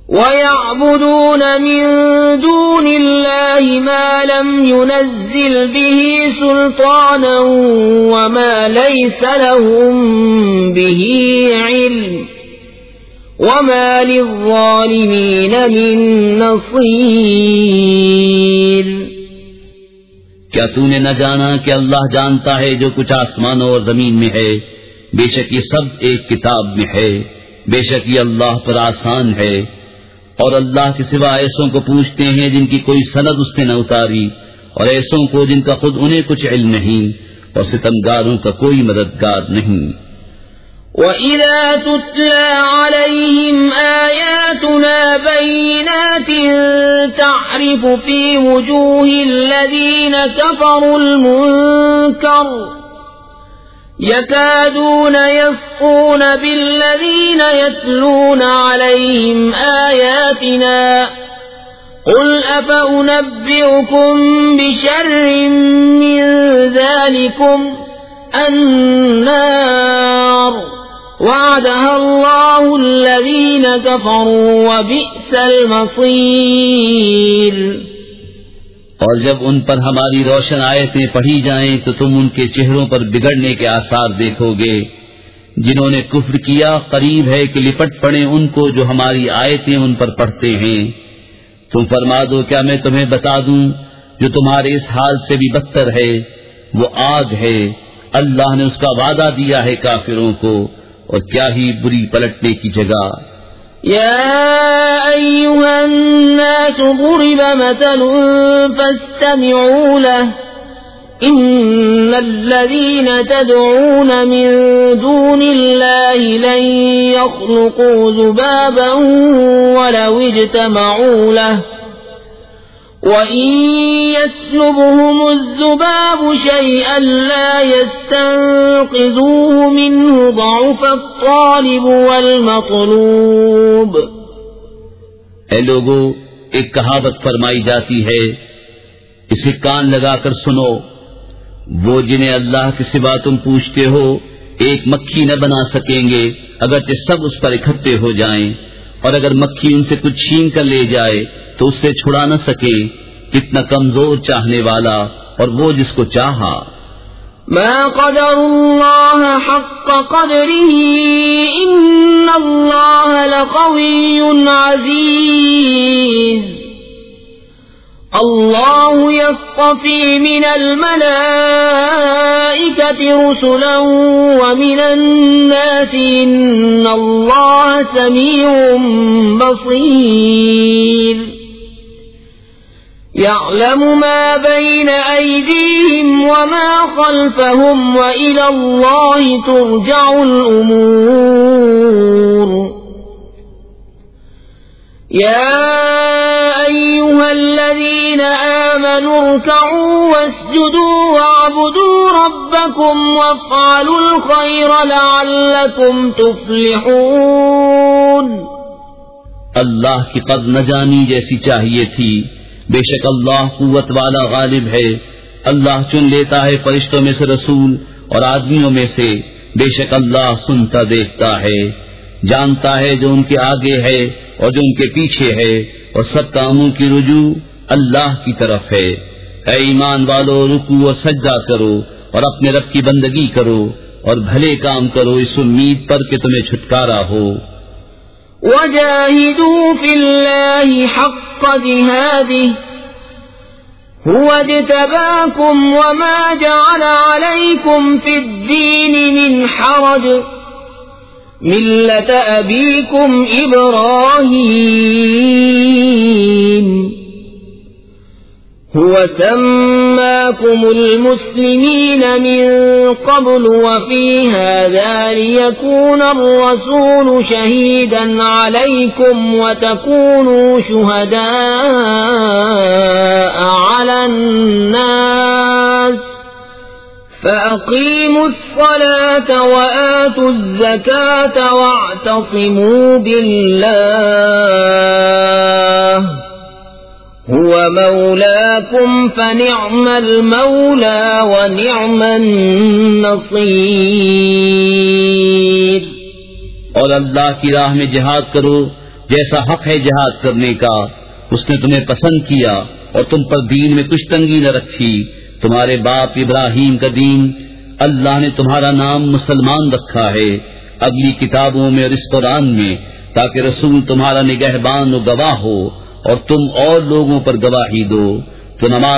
وَيَعْبُدُونَ مِن دُونِ اللَّهِ مَا لَمْ يُنَزِّلْ بِهِ سُلْطَانًا وَمَا لَيْسَ لَهُم بِهِ عِلْمٌ وَمَا لِلظَّالِمِينَ مِن نَّصِيرٍ. کیا تو نے نہ جانا کہ اللہ جانتا ہے جو کچھ آسمانوں اور زمین میں ہے؟ بے شک یہ سب ایک کتاب میں ہے. بے شک یہ اللہ پر آسان ہے. اور اللہ کے سوا ایسوں کو پوچھتے ہیں جن کی کوئی سند اس نے نہ اتاری، اور ایسوں کو جن کا خود انہیں کچھ علم نہیں، اور ستمگاروں کا کوئی مددگار نہیں. وَإِذَا تُتْلَى عَلَيْهِمْ آيَاتُنَا بَيِّنَاتٍ تَعْرِفُ فِي وُجُوهِ الَّذِينَ كَفَرُوا الْمُنكَرَ يَكَادُونَ يَسْطُونَ بِالَّذِينَ يَتْلُونَ عَلَيْهِمْ آيَاتِنَا قُلْ أَفَأُنَبِّئُكُم بِشَرٍّ مِّن ذَلِكُمْ النَّارُ وَعَدَهَا اللَّهُ الَّذِينَ كَفَرُوا وَبِئْسَ الْمَصِيرُ. اور جب ان پر ہماری روشن آیتیں پڑھی جائیں تو تم ان کے چہروں پر بگڑنے کے آثار دیکھو گے. جنہوں نے کفر کیا قریب ہے کہ لپٹ پڑیں ان کو جو ہماری آیتیں ان پر پڑھتے ہیں. تم فرما دو کیا میں تمہیں بتا دوں جو تمہارے اس حال سے بھی بدتر ہے؟ وہ آگ ہے، اللہ نے اس کا وعدہ دیا ہے کافروں کو، اور کیا ہی بری پلٹنے کی جگہ. يا أيها الناس ضرب مثل فاستمعوا له إن الذين تدعون من دون الله لن يخلقوا ذبابا ولو اجتمعوا له وَإِن يَسْلُبْهُمُ الذُّبَابُ شَيْئًا لَّا يَسْتَنقِذُوهُ مِنْهُ ضَعُفَ الطَّالِبُ وَالْمَطْلُوبُ۔ اے لوگو، ایک کہاوت فرمائی جاتی ہے، اسے کان لگا کر سنو، وہ جنہیں اللہ کے سوا تم پوچھتے ہو ایک مکھی نہ بنا سکیں گے اگرچہ سب اس پر اکٹھے ہو جائیں، اور اگر مکھی ان سے کچھ چھین کر لے جائے تو اس سے چھڑا نہ سکے۔ کتنا کمزور چاہنے والا اور وہ جس کو چاہا۔ ما قدر اللہ حق قدره ان اللہ لقوی عزیز۔ اللہ یصطفی من الملائکۃ رسلا ومن الناس ان اللہ سمیع بصیر۔ يعلم ما بين أيديهم وما خلفهم وإلى الله ترجع الأمور۔ يا أيها الذين آمنوا اركعوا واسجدوا واعبدوا ربكم وافعلوا الخير لعلكم تفلحون۔ اللہ کی قدر نہ جانی جیسی چاہیے تھی، بے شک اللہ قوت والا غالب ہے۔ اللہ چن لیتا ہے فرشتوں میں سے رسول اور آدمیوں میں سے، بے شک اللہ سنتا دیکھتا ہے، جانتا ہے جو ان کے آگے ہے اور جو ان کے پیچھے ہے، اور سب کاموں کی رجوع اللہ کی طرف ہے۔ اے ایمان والو، رکوع اور سجدہ کرو اور اپنے رب کی بندگی کرو اور بھلے کام کرو اس امید پر کہ تمہیں چھٹکارا ہو۔ وَجَاهِدُوا فِي اللَّهِ حَقَّ جِهَادِهِ هُوَ اجْتَبَاكُمْ وَمَا جَعَلَ عَلَيْكُمْ فِي الدِّينِ مِنْ حَرَجٍ مِلَّةَ أَبِيكُمْ إِبْرَاهِيمَ هُوَ سَمَّاكُمُ الْمُسْلِمِينَ مِنْ قَبْلُ وَفِي هَذَا لِيَكُونَ الرَّسُولُ شَهِيدًا عَلَيْكُمْ وَتَكُونُوا شُهَدَاءَ عَلَى النَّاسِ فَأَقِيمُوا الصَّلَاةَ وَآتُوا الزَّكَاةَ وَاعْتَصِمُوا بِاللَّهِ هُوَ مَوْلَاكُمْ فَنِعْمَ الْمَوْلَى وَنِعْمَ النَّصِيرُ۔ اور اللہ کی راہ میں جہاد کرو جیسا حق ہے جہاد کرنے کا، اس نے تمہیں پسند کیا اور تم پر دین میں کچھ تنگی نہ رکھی، تمہارے باپ ابراہیم کا دین، اللہ نے تمہارا نام مسلمان رکھا ہے اگلی کتابوں میں اور اس قرآن میں، تاکہ رسول تمہارا نگہبان و گواہ ہو اور تم اور لوگوں پر گواہی دو۔ تو نماز